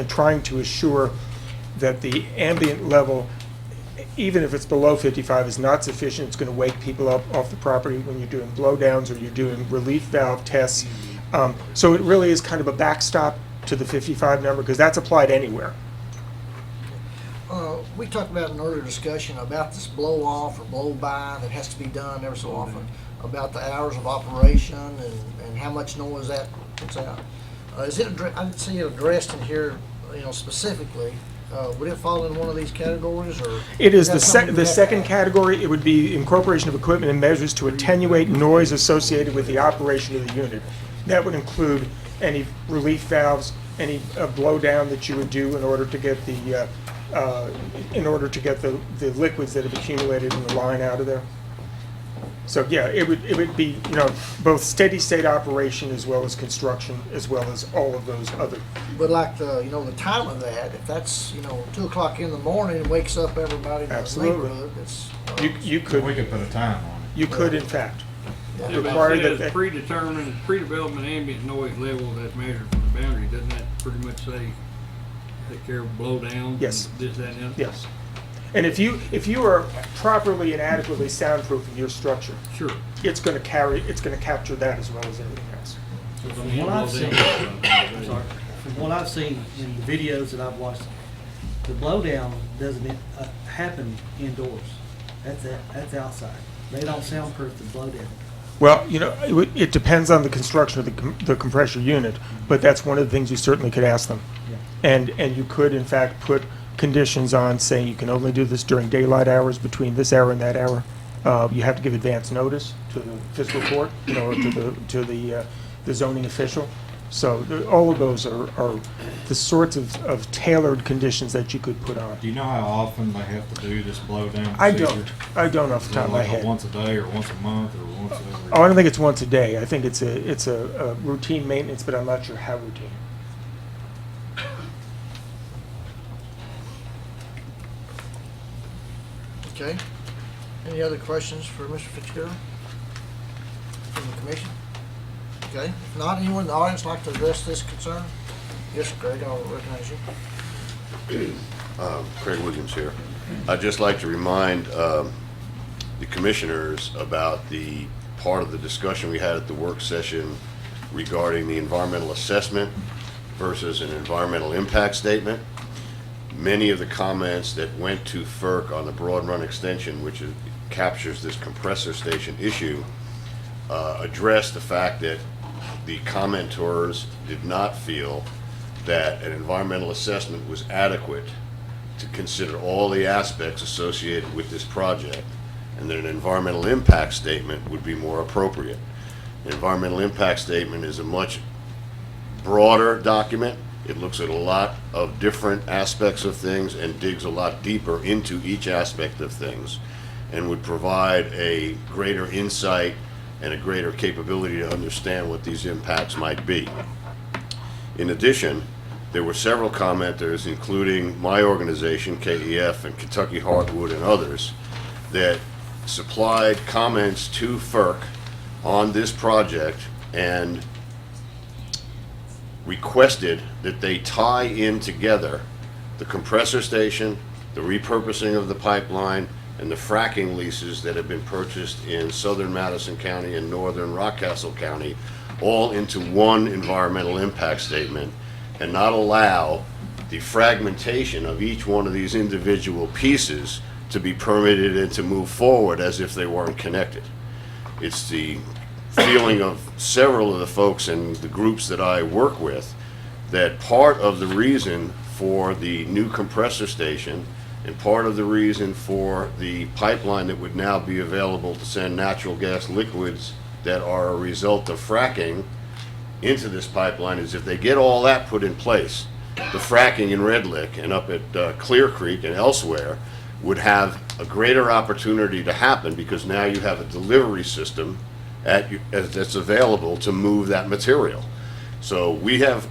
trying to assure that the ambient level, even if it's below 55, is not sufficient. It's going to wake people up off the property when you're doing blowdowns or you're doing relief valve tests. So it really is kind of a backstop to the 55 number, because that's applied anywhere. We talked about in an earlier discussion about this blow off or blow by that has to be done every so often, about the hours of operation and how much noise that puts out. I didn't see it addressed in here, specifically. Would it fall in one of these categories, or? It is the second category. It would be incorporation of equipment and measures to attenuate noise associated with the operation of the unit. That would include any relief valves, any blowdown that you would do in order to get the liquids that have accumulated in the line out of there. So, yeah, it would be, you know, both steady state operation as well as construction, as well as all of those other. But like the, you know, the time of that, if that's, you know, 2 o'clock in the morning and wakes up everybody in the Absolutely. neighborhood, it's. You could. We could put a time on it. You could, in fact. Yeah, but Require it that says predetermined, pre-development ambient noise level that's measured from the boundary. Doesn't that pretty much say take care of blow down? Yes. This, that, and the other? Yes. And if you are properly and adequately soundproofing your structure, sure, it's going to capture that as well as everything else. From what I've seen, I'm sorry, from what I've seen in the videos that I've watched, the blowdown doesn't happen indoors. That's outside. They don't soundproof the blowdown. Well, you know, it depends on the construction of the compressor unit, but that's one of the things you certainly could ask them. Yeah. And you could, in fact, put conditions on saying you can only do this during daylight hours between this hour and that hour. You have to give advance notice to the fiscal court, you know, or to the zoning official. So all of those are the sorts of tailored conditions that you could put on. Do you know how often they have to do this blow down I procedure? I don't off the top of my Like head. once a day or once a month or once every? Oh, I don't think it's once a day. I think it's a routine maintenance, but I'm not sure how routine. Okay. Any other questions for Mr. Fitzgerald from the commission? Okay. If not, anyone in the audience like to address this concern? Yes, Greg, I'll recognize you. Craig Williams here. I'd just like to remind the commissioners about the part of the discussion we had at the work session regarding the environmental assessment versus an environmental impact statement. Many of the comments that went to FERC on the Broad Run extension, which captures this compressor station issue, addressed the fact that the commentors did not feel that an environmental assessment was adequate to consider all the aspects associated with this project, and that an environmental impact statement would be more appropriate. An environmental impact statement is a much broader document. It looks at a lot of different aspects of things and digs a lot deeper into each aspect of things, and would provide a greater insight and a greater capability to understand what these impacts might be. In addition, there were several commenters, including my organization, KEF, and Kentucky Hardwood and others, that supplied comments to FERC on this project and requested that they tie in together the compressor station, the repurposing of the pipeline, and the fracking leases that have been purchased in southern Madison County and northern Rockcastle County, all into one environmental impact statement, and not allow the fragmentation of each one of these individual pieces to be permitted and to move forward as if they weren't connected. It's the feeling of several of the folks and the groups that I work with that part of the reason for the new compressor station and part of the reason for the pipeline that would now be available to send natural gas liquids that are a result of fracking into this pipeline is if they get all that put in place, the fracking in Red Lick and up at Clear Creek and elsewhere would have a greater opportunity to happen, because now you have a delivery system that's available to move that material. So we have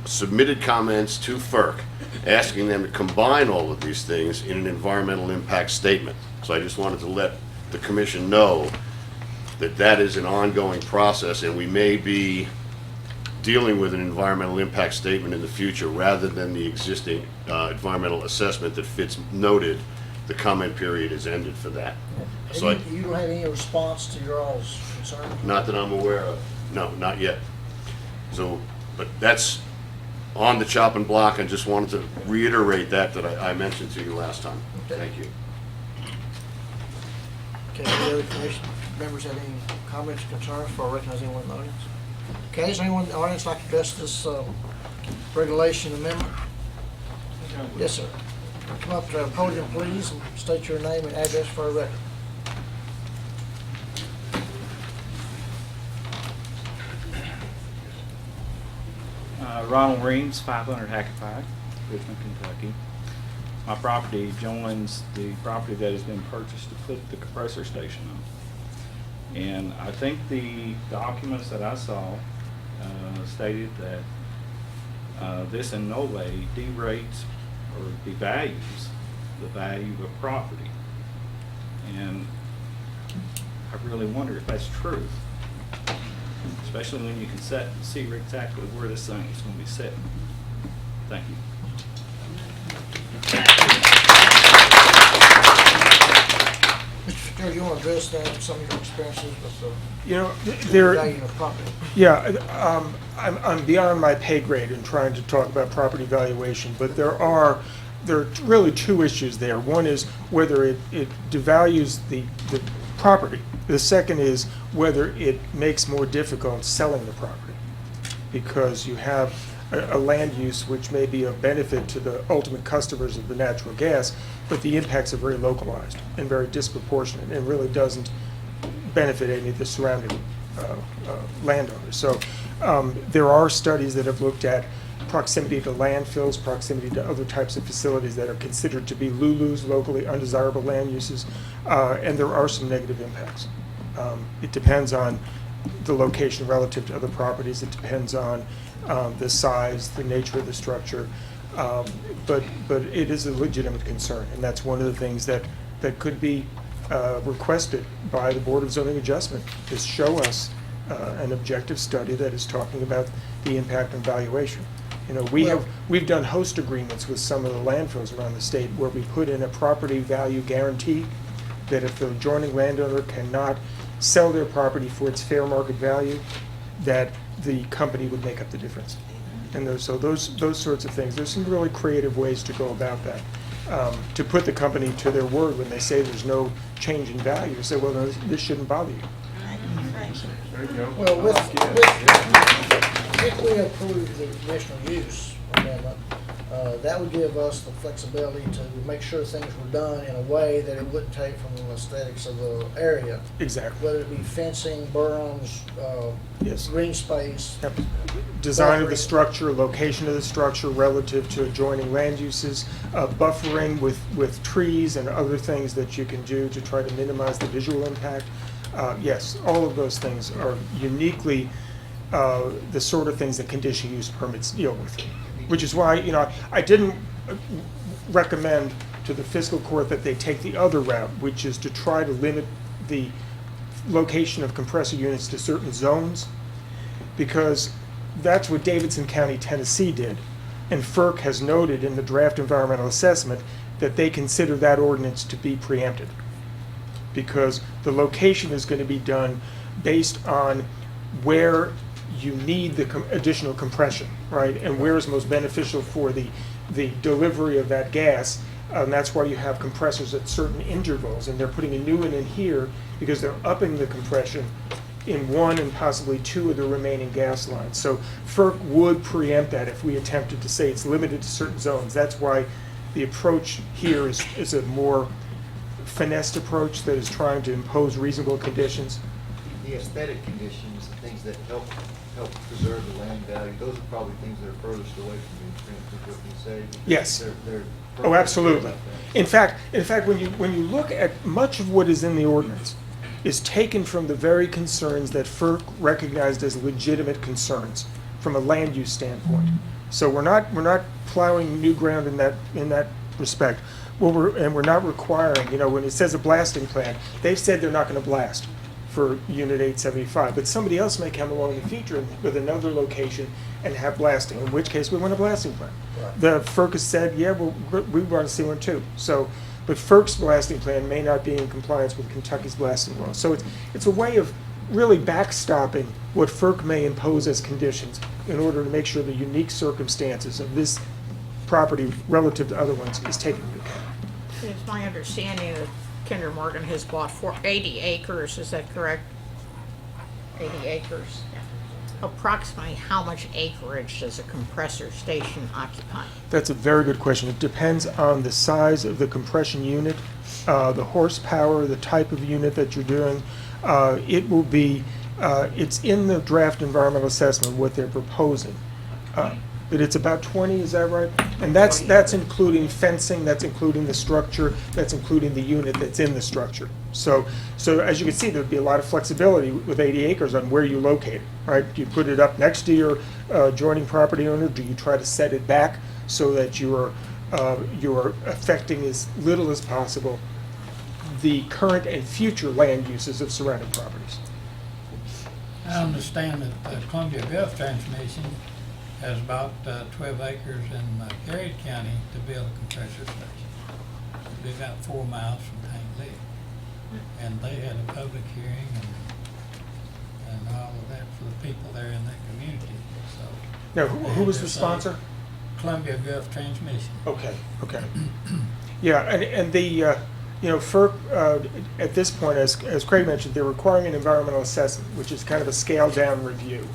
submitted comments to FERC asking them to combine all of these things in an environmental impact statement. So I just wanted to let the commission know that that is an ongoing process, and we may be dealing with an environmental impact statement in the future rather than the existing environmental assessment that Fitz noted. The comment period is ended for that. So You don't have any response to your all's concern? not that I'm aware of. No, not yet. So, but that's on the chopping block, and just wanted to reiterate that I mentioned to you last time. Okay. Thank you. Okay, any other commission members have any comments or concerns before I recognize anyone in the audience? Okay, is anyone in the audience like to address this regulation amendment? Yes, sir. Come up to the podium, please, and state your name and address for a record. Ronald Reams, 500 Hackett Pike, Richmond, Kentucky. My property joins the property that has been purchased to put the compressor station And I think the documents that I saw stated that this in no way derates or devalues the value of property. And I really wonder if that's true, especially when you can see exactly where this thing is going to be sitting. Thank you. Mr. Fitzgerald, you want to address that, some of your experiences with the You know, there. value of property? Yeah, I'm beyond my pay grade in trying to talk about property valuation, but there are really two issues there. One is whether it devalues the property. The second is whether it makes more difficult selling the property, because you have a land use which may be of benefit to the ultimate customers of the natural gas, but the impacts are very localized and very disproportionate and really doesn't benefit any of the surrounding landowners. So there are studies that have looked at proximity to landfills, proximity to other types of facilities that are considered to be LULUs, locally undesirable land uses, and there are some negative impacts. It depends on the location relative to other properties. It depends on the size, the nature of the structure, but it is a legitimate concern, and that's one of the things that could be requested by the Board of Zoning Adjustment, to show us an objective study that is talking about the impact on valuation. You know, we've done host agreements with some of the landfills around the state where we put in a property value guarantee that if the adjoining landowner cannot sell their property for its fair market value, that the company would make up the difference. And those sorts of things. There's some really creative ways to go about that. To put the company to their word when they say there's no change in value, say, well, no, this shouldn't bother you. There you go. Well, if we approve the conditional use amendment, that would give us the flexibility to make sure things were done in a way that it wouldn't take from the aesthetics of the area. Exactly. Whether it be fencing, berms, Yes. green space. Yep. Design of the structure, location of the structure relative to adjoining land uses, buffering with trees and other things that you can do to try to minimize the visual impact. Yes, all of those things are uniquely the sort of things that conditional use permits deal with, which is why, you know, I didn't recommend to the fiscal court that they take the other route, which is to try to limit the location of compressor units to certain zones, because that's what Davidson County, Tennessee did. And FERC has noted in the draft environmental assessment that they consider that ordinance to be preempted, because the location is going to be done based on where you need the additional compression, right? And where is most beneficial for the delivery of that gas. And that's why you have compressors at certain intervals, and they're putting a new one in here because they're upping the compression in one and possibly two of the remaining gas lines. So FERC would preempt that if we attempted to say it's limited to certain zones. That's why the approach here is a more finessed approach that is trying to impose reasonable conditions. The aesthetic conditions, the things that help preserve the land value, those are probably things that are furthest away from the intent of what you say. because Yes. They're Oh, absolutely. In fact, when you look at much of what is in the ordinance, is taken from the very concerns that FERC recognized as legitimate concerns from a land use standpoint. So we're not plowing new ground in that respect. We're not requiring, you know, when it says a blasting plan, they've said they're not going to blast for Unit 875, but somebody else may come along in the future with another location and have blasting, in which case we want a blasting plan. Right. The FERC has said, yeah, well, we want to see one too. So, but FERC's blasting plan may not be in compliance with Kentucky's blasting law. So it's a way of really backstopping what FERC may impose as conditions in order to make sure the unique circumstances of this property relative to other ones is taken into account. It's my understanding that Kinder Morgan has bought 80 acres, is that correct? 80 acres. Approximately how much acreage does a compressor station occupy? That's a very good question. It depends on the size of the compression unit, the horsepower, the type of unit that you're doing. It will be, it's in the draft environmental assessment what they're proposing. But it's about 20, is that right? And that's including fencing, that's including the structure, that's including the unit that's in the structure. So as you can see, there'd be a lot of flexibility with 80 acres on where you locate it, right? Do you put it up next to your adjoining property owner? Do you try to set it back so that you're affecting as little as possible the current and future land uses of surrounding properties? I understand that Columbia Gulf Transmission has about 12 acres in Garrett County to build a compressor station. They're about 4 miles from Tang Lake. And they had a public hearing and all of that for the people there in that community. So Now, who was the sponsor? Columbia Gulf Transmission. Okay. Yeah, and the, FERC, at this point, as Craig mentioned, they're requiring an environmental assessment, which is kind of a scaled-down review.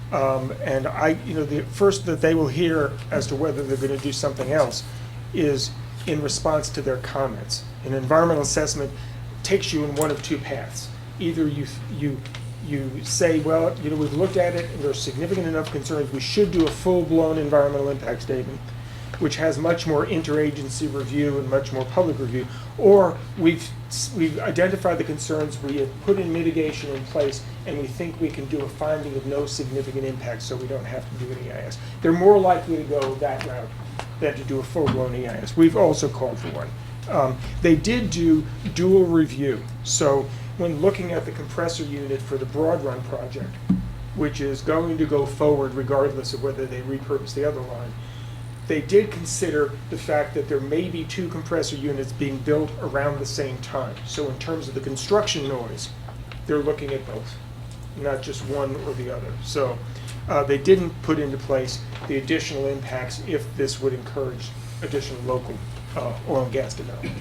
And the first that they will hear as to whether they're going to do something else is in response to their comments. An environmental assessment takes you in one of two paths. Either you say, well, we've looked at it and there's significant enough concerns, we should do a full-blown environmental impact statement, which has much more interagency review and much more public review, or we've identified the concerns, we have put in mitigation in place, and we think we can do a finding of no significant impact, so we don't have to do an EIS. They're more likely to go that route than to do a full-blown EIS. We've also called for one. They did do dual review. So when looking at the compressor unit for the Broad Run project, which is going to go forward regardless of whether they repurpose the other line, they did consider the fact that there may be 2 compressor units being built around the same time. So in terms of the construction noise, they're looking at both, not just one or the other. So they didn't put into place the additional impacts if this would encourage additional local oil and gas development.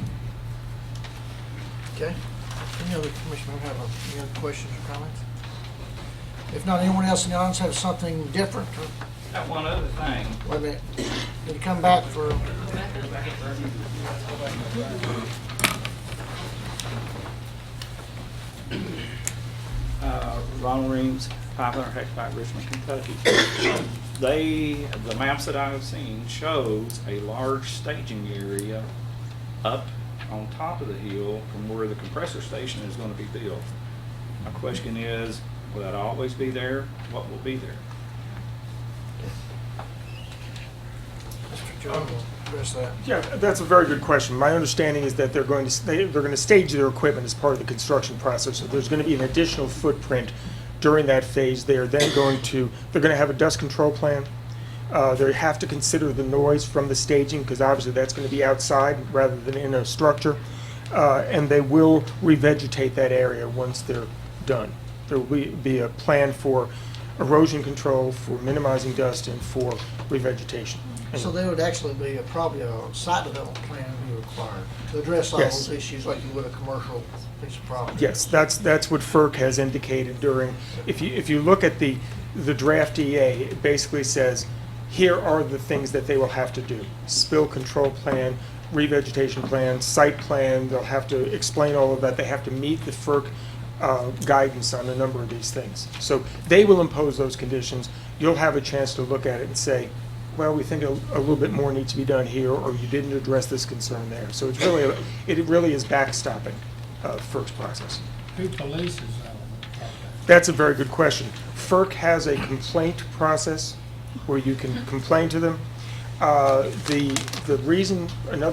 Okay. Any other commissioner have any other questions or comments? If not, anyone else in the audience have something different? Got one other thing. Wait a minute. Did you come back for? Ronald Reams, 500 Hectare, Richmond, Kentucky. The maps that I've seen shows a large staging area up on top of the hill from where the compressor station is going to be built. My question is, will that always be there? What will be there? Mr. Jones will address that. Yeah, that's a very good question. My understanding is that they're going to stage their equipment as part of the construction process. So there's going to be an additional footprint during that phase. They're going to have a dust control plan. They have to consider the noise from the staging because obviously that's going to be outside rather than in a structure. And they will revegetate that area once they're done. There will be a plan for erosion control, for minimizing dust, and for revegetation. So there would actually be probably a site development plan be required to address all those issues like you would a commercial piece of property. Yes, that's what FERC has indicated during. If you look at the draft EA, it basically says here are the things that they will have to do: spill control plan, revegetation plan, site plan. They'll have to explain all of that. They have to meet the FERC guidance on a number of these things. So they will impose those conditions. You'll have a chance to look at it and say, well, we think a little bit more needs to be done here, or you didn't address this concern there. So it's really, it really is backstopping FERC's process. Who polices That's a very good question. FERC has a complaint process where you can complain to them. Another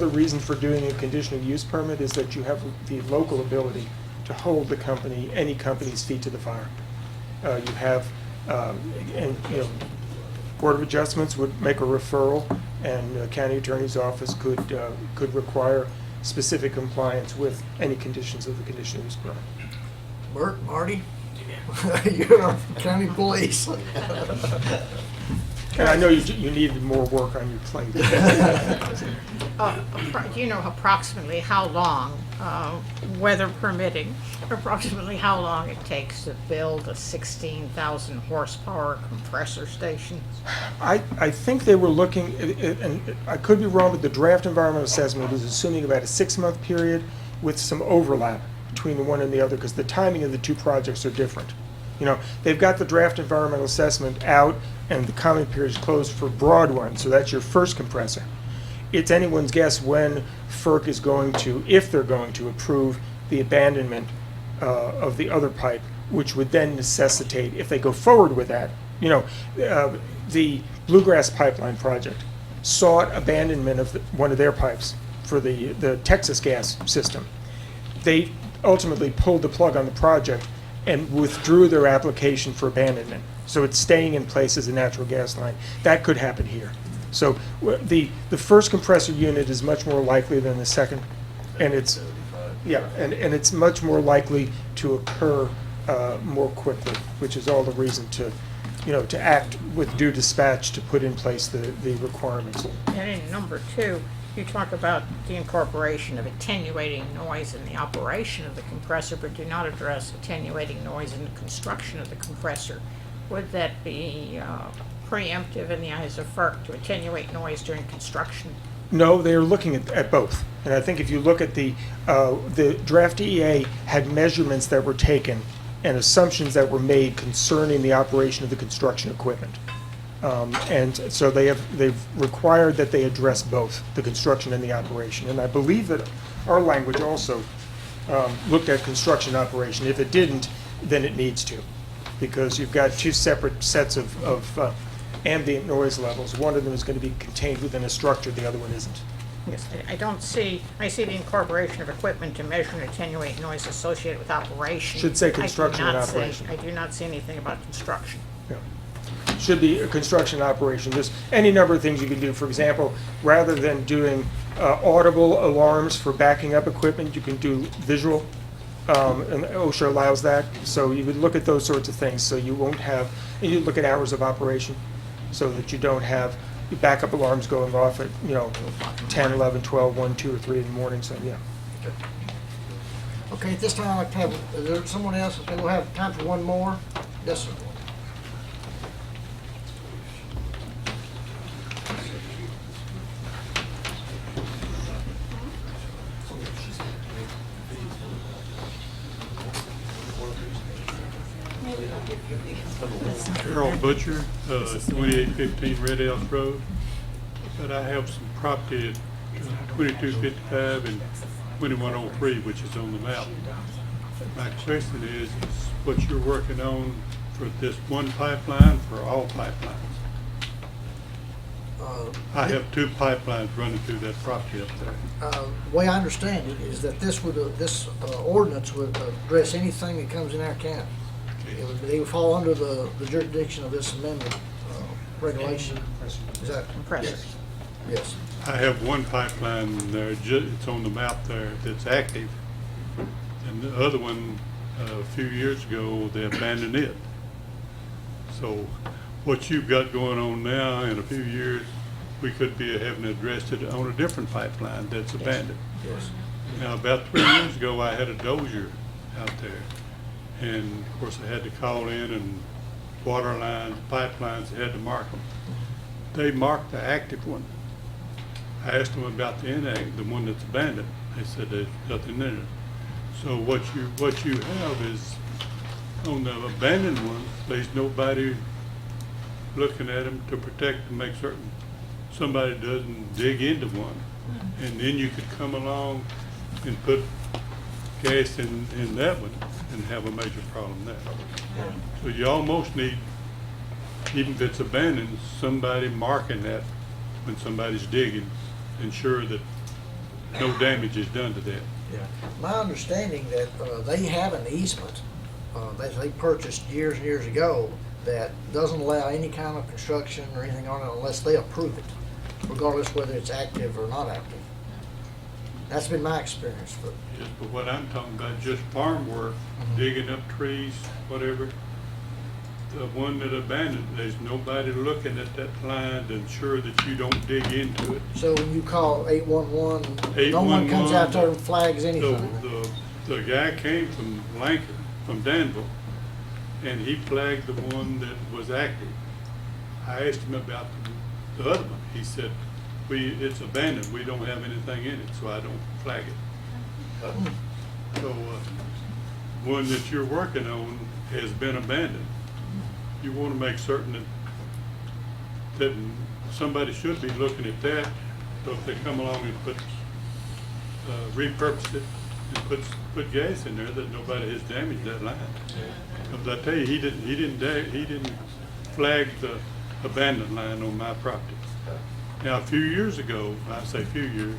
reason for doing a conditional use permit is that you have the local ability to hold any company's feet to the fire. You have, Board of Adjustments would make a referral, and the county attorney's office could require specific compliance with any conditions of the conditional use permit. Bert, Marty, you're our county police. And I know you needed more work on your plate. Do you know approximately how long, weather permitting, approximately how long it takes to build a 16,000 horsepower compressor station? I think they were looking, and I could be wrong, but the draft environmental assessment was assuming about a 6-month period with some overlap between the one and the other because the timing of the two projects are different. You know, they've got the draft environmental assessment out and the comment period is closed for broad one, so that's your first compressor. It's anyone's guess when FERC is going to, if they're going to approve the abandonment of the other pipe, which would then necessitate, if they go forward with that, you know, the Bluegrass Pipeline project sought abandonment of one of their pipes for the Texas gas system. They ultimately pulled the plug on the project and withdrew their application for abandonment. So it's staying in place as a natural gas line. That could happen here. So the first compressor unit is much more likely than the second, and it's and it's much more likely to occur more quickly, which is all the reason to, you know, to act with due dispatch to put in place the requirements. And in number 2, you talk about the incorporation of attenuating noise in the operation of the compressor, but do not address attenuating noise in the construction of the compressor. Would that be preemptive in the eyes of FERC to attenuate noise during construction? No, they're looking at both. And I think if you look at the draft EA had measurements that were taken and assumptions that were made concerning the operation of the construction equipment. And so they've required that they address both, the construction and the operation. And I believe that our language also looked at construction operation. If it didn't, then it needs to, because you've got two separate sets of ambient noise levels. One of them is going to be contained within a structure, the other one isn't. Yes, I see the incorporation of equipment to measure and attenuate noise associated with operation. Should say construction and I do not operation. I do not see anything about construction. Yeah. Should be a construction operation. There's any number of things you can do. For example, rather than doing audible alarms for backing up equipment, you can do visual, and OSHA allows that. So you would look at those sorts of things, so you won't have, and you look at hours of operation, so that you don't have backup alarms going off at, 10, 11, 12, 1, 2, or 3 in the morning, so yeah. Okay, at this time, I'd like to have, is there someone else? Okay, we'll have time for one more. Yes, sir. Harold Butcher, 2815 Red Elms Road. But I have some property at 2255 and 2103, which is on the map. My question is what you're working on for this one pipeline, for all pipelines? I have 2 pipelines running through that property up there. The way I understand it is that this ordinance would address anything that comes in our county. They would fall under the jurisdiction of this amendment regulation. Is that compressor? Yes. I have one pipeline there, it's on the map there, that's active. And the other one, a few years ago, they abandoned it. So what you've got going on now, in a few years, we could be having addressed it on a different pipeline that's abandoned. Yes. Now, about 3 years ago, I had a dozer out there. And of course, I had to call in, and water lines, pipelines, they had to mark them. They marked the active one. I asked them about the inactive, the one that's abandoned. They said there's nothing in it. So what you have is, on the abandoned ones, there's nobody looking at them to protect, to make certain somebody doesn't dig into one. And then you could come along and put gas in that one and have a major problem there. So you almost need, even if it's abandoned, somebody marking that when somebody's digging, ensure that no damage is done to that. Yeah. My understanding that they have an easement that they purchased years and years ago that doesn't allow any kind of construction or anything on it unless they approve it, regardless whether it's active or not active. That's been my experience. Yes, but what I'm talking about, just farm work, digging up trees, whatever. The one that abandoned, there's nobody looking at that line to ensure that you don't dig into it. So when you call 811, no one comes out there and flags anything? The guy came from Lancaster, from Danville, and he flagged the one that was active. I asked him about the other one. He said, it's abandoned, we don't have anything in it, so I don't flag it. So one that you're working on has been abandoned. You want to make certain that somebody should be looking at that, so if they come along and repurpose it and put gas in there, that nobody has damaged that line. Because I tell you, he didn't flag the abandoned line on my property. Now, a few years ago, I say a few years,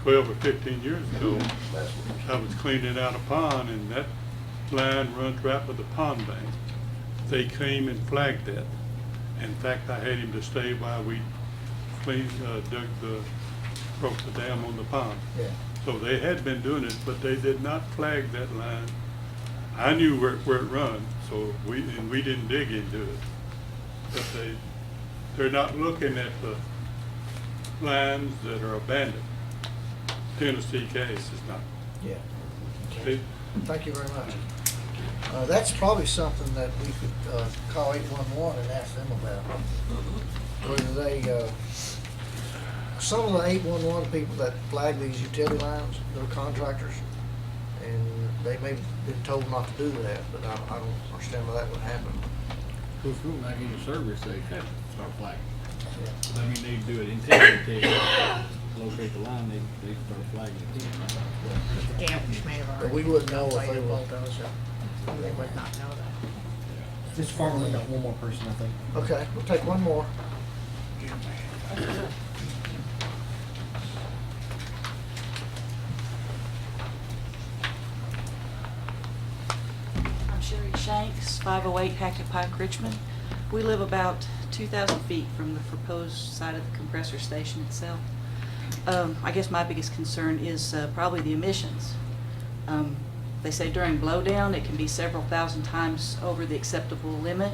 12 or 15 years ago, I was cleaning out a pond, and that line runs right with the pond bank. They came and flagged that. In fact, I had him to stay while we broke the dam on the pond. Yeah. So they had been doing it, but they did not flag that line. I knew where it run, so we didn't dig into it. But they're not looking at the lines that are abandoned. Tennessee case is not. Yeah. Okay. Thank you very much. That's probably something that we could call 811 and ask them about. Whether they, some of the 811 people that flag these utility lines, they're contractors, and they may have been told not to do that, but I don't understand why that would happen. Of course, like any service, they have to start flagging. I mean, they do it intentionally to locate the line, they start flagging it. The damage may have But already we wouldn't know if been they by the were. bulldozer. They would not know that. Mr. Farmer, we got one more person, I think. Okay, we'll take one more. I'm Sherry Shanks, 508 Hackett Pike, Richmond. We live about 2,000 feet from the proposed site of the compressor station itself. I guess my biggest concern is probably the emissions. They say during blowdown it can be several thousand times over the acceptable limit,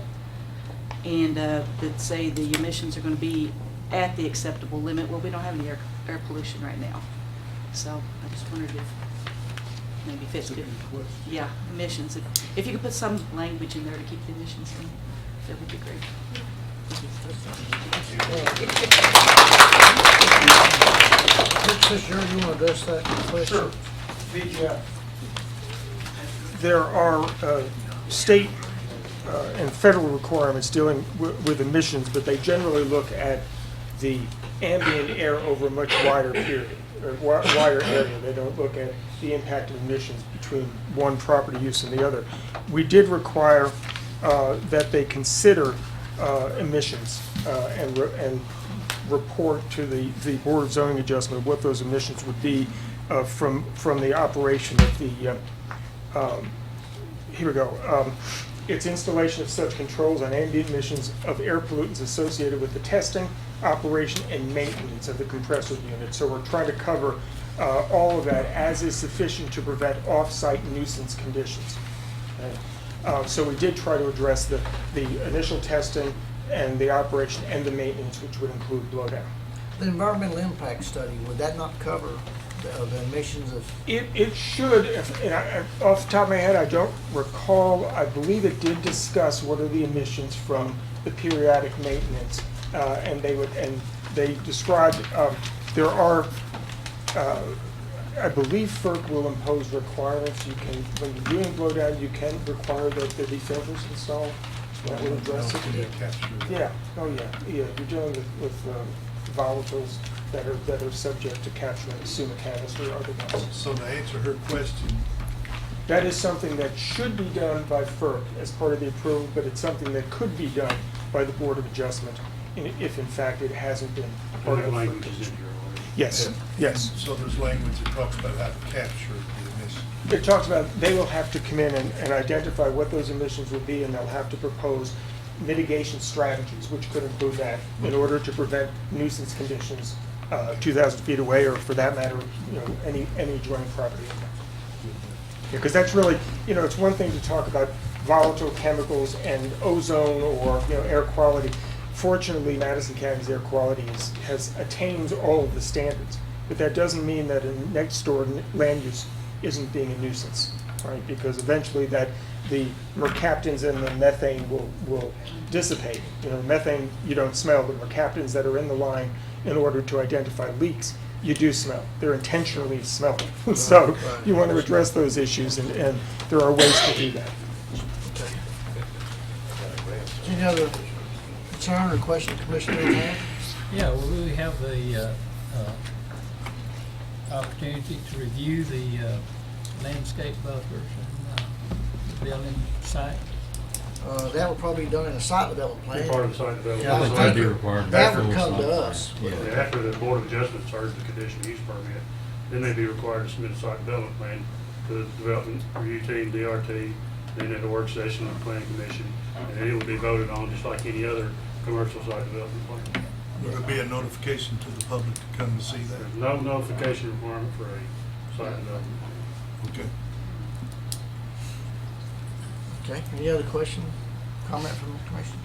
and that say the emissions are going to be at the acceptable limit. Well, we don't have any air pollution right now, so I just wondered if maybe Fitz could, yeah, emissions. If you could put some language in there to keep the emissions in, that would be great. Sister, you want to address that question? Sure. There are state and federal requirements dealing with emissions, but they generally look at the ambient air over a much wider period, or wider area. They don't look at the impact of emissions between one property use and the other. We did require that they consider emissions and report to the Board of Zoning Adjustment what those emissions would be from the operation of the, here we go. It's installation of such controls on ambient emissions of air pollutants associated with the testing, operation, and maintenance of the compressor unit. So we're trying to cover all of that as is sufficient to prevent off-site nuisance conditions. Okay? So we did try to address the initial testing and the operation and the maintenance, which would include blowdown. The environmental impact study, would that not cover the emissions of? It should, off the top of my head, I don't recall. I believe it did discuss what are the emissions from the periodic maintenance, and they described there are. I believe FERC will impose requirements. You can, when you're doing blowdown, you can require that there be filters installed. That will address it. Yeah. Oh yeah. Yeah. You're dealing with volatiles that are subject to capture in a SUMA canister or otherwise. So to answer her question, that is something that should be done by FERC as part of the approval, but it's something that could be done by the Board of Adjustment if in fact it hasn't been part of the language is in here already. Yes, yes. So there's language that talks about how to capture the emissions. It talks about they will have to come in and identify what those emissions will be, and they'll have to propose mitigation strategies, which could include that, in order to prevent nuisance conditions 2,000 feet away, or for that matter, any adjoining property. Because that's really, it's one thing to talk about volatile chemicals and ozone or air quality. Fortunately, Madison County's air quality has attained all of the standards, but that doesn't mean that a next door land use isn't being a nuisance, right? Because eventually the mercaptans and the methane will dissipate. Methane you don't smell, but mercaptans that are in the line in order to identify leaks, you do smell. They're intentionally smelling. So you want to address those issues, and there are ways to do that. Okay. Any other concern or question commissioners have? Yeah, well, we have the opportunity to review the landscape buffers and the building site. That would probably be done in a site development plan. Part of the site development. Yeah, I would That'd think be required. that would come to us. Yeah, after the Board of Adjustment starts the conditional use permit, then they'd be required to submit a site development plan to the development review team, DRT, then at a work session of the planning commission, and then it would be voted on just like any other commercial site development plan. Would there be a notification to the public to come to see that? There's no notification requirement for a site development. Okay. Okay, any other question, comment from the commission?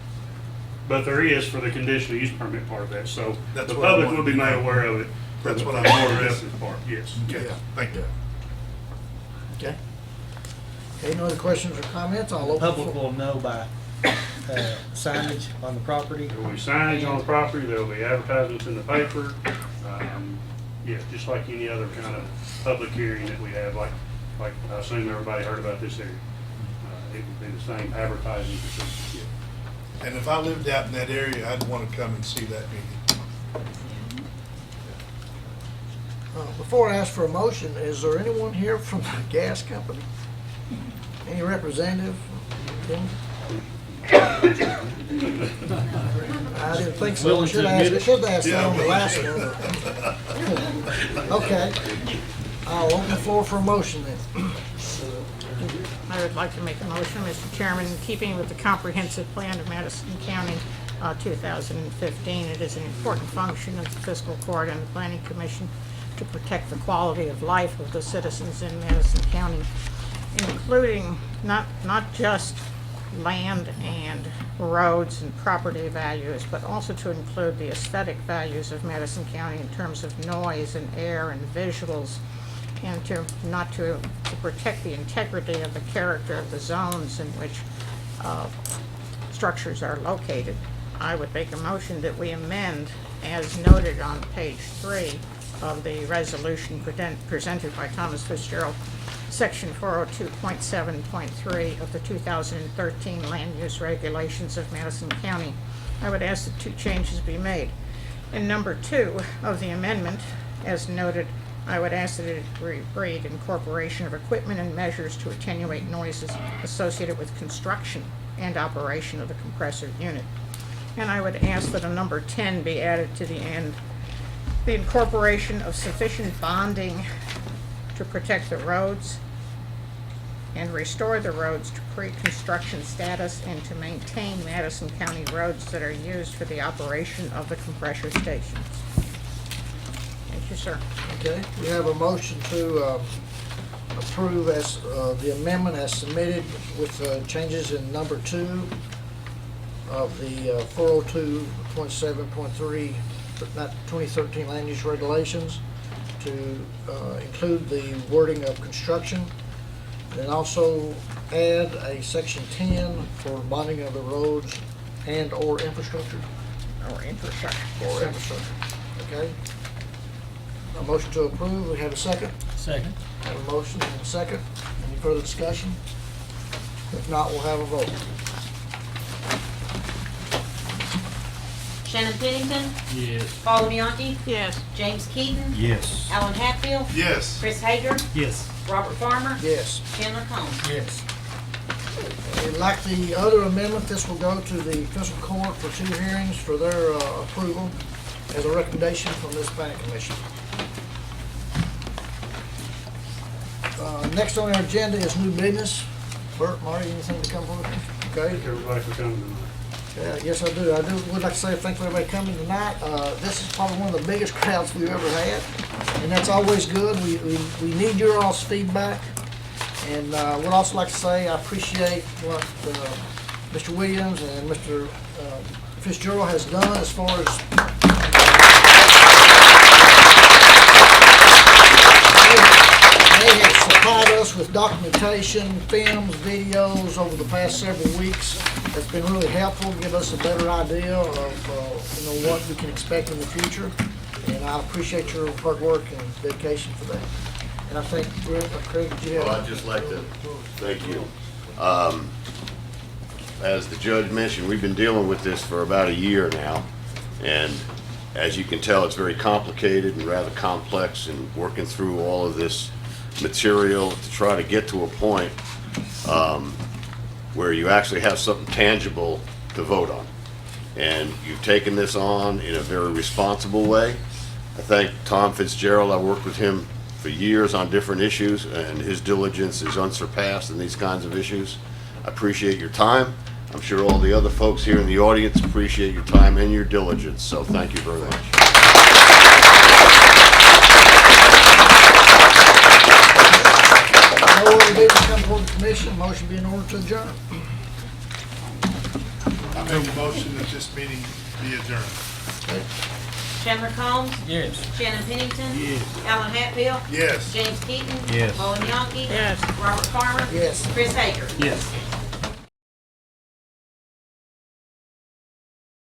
But there is for the conditional use permit part of that, so the That's what I public wanted will be to made know. aware of it. That's what I The Board of wanted to know. Adjustment part, yes. Okay, thank you. Okay. Okay, no other questions or comments? I'll open Public for. will know by signage on the property. There will be signage on the property, there will be advertisements in the paper. Yeah, just like any other kind of public hearing that we have, like I assume everybody heard about this area. It would be the same advertising procedure. And if I lived out in that area, I'd want to come and see that meeting. Before I ask for a motion, is there anyone here from the gas company? Any representative? Tim? I didn't think so. I Willing to should admit ask, it? should ask that Yeah, on the willing last to. one. Okay. I'll open the floor for a motion then. I would like to make a motion, Mr. Chairman, in keeping with the comprehensive plan of Madison County, 2015. It is an important function of the fiscal court and the planning commission to protect the quality of life of the citizens in Madison County, including not just land and roads and property values, but also to include the aesthetic values of Madison County in terms of noise and air and visuals, and to protect the integrity of the character of the zones in which structures are located. I would make a motion that we amend, as noted on page 3 of the resolution presented by Thomas Fitzgerald, section 402.7.3 of the 2013 Land Use Regulations of Madison County. I would ask that 2 changes be made. In number 2 of the amendment, as noted, I would ask that it read incorporation of equipment and measures to attenuate noises associated with construction and operation of the compressor unit. And I would ask that a number 10 be added to the end. The incorporation of sufficient bonding to protect the roads and restore the roads to pre-construction status and to maintain Madison County roads that are used for the operation of the compressor stations. Thank you, sir. Okay, we have a motion to approve as the amendment as submitted with changes in number 2 of the 402.7.3, not 2013 land use regulations, to include the wording of construction, and also add a section 10 for bonding of the roads and or infrastructure. Or infrastructure. Or infrastructure, okay? A motion to approve, we have a second? Second. Have a motion and a second. Any further discussion? If not, we'll have a vote. Shannon Pennington, Yes. Paula Bianchi, Yes. James Keaton, Yes. Alan Hatfield, Yes. Chris Hager, Yes. Robert Farmer, Yes. Chandler Combs. Yes. And like the other amendment, this will go to the fiscal court for 2 hearings for their approval as a recommendation from this planning commission. Next on our agenda is new business. Bert, Marty, anything to come forward? Okay. Thank everybody for coming tonight. Yes, I do. I would like to say thank you for everybody coming tonight. This is probably one of the biggest crowds we've ever had, and that's always good. We need your all's feedback, and would also like to say I appreciate what Mr. Williams and Mr. Fitzgerald has done as far as they have supplied us with documentation, films, videos over the past several weeks. It's been really helpful to give us a better idea of what we can expect in the future. And I appreciate your hard work and dedication for that. And I think, Craig, did you have? Well, I'd just like to thank you. as the judge mentioned, we've been dealing with this for about a year now. And as you can tell, it's very complicated and rather complex, and working through all of this material to try to get to a point where you actually have something tangible to vote on. And you've taken this on in a very responsible way. I thank Tom Fitzgerald. I worked with him for years on different issues, and his diligence is unsurpassed in these kinds of issues. I appreciate your time. I'm sure all the other folks here in the audience appreciate your time and your diligence, so thank you very much. No other business come before the commission, motion be in order to adjourn. I make a motion that this meeting be adjourned. Chandler Combs? Yes. Shannon Pennington? Yes. Alan Hatfield? Yes. James Keaton? Yes. Mullin Bianchi? Yes. Robert Farmer? Yes. Chris Hager? Yes.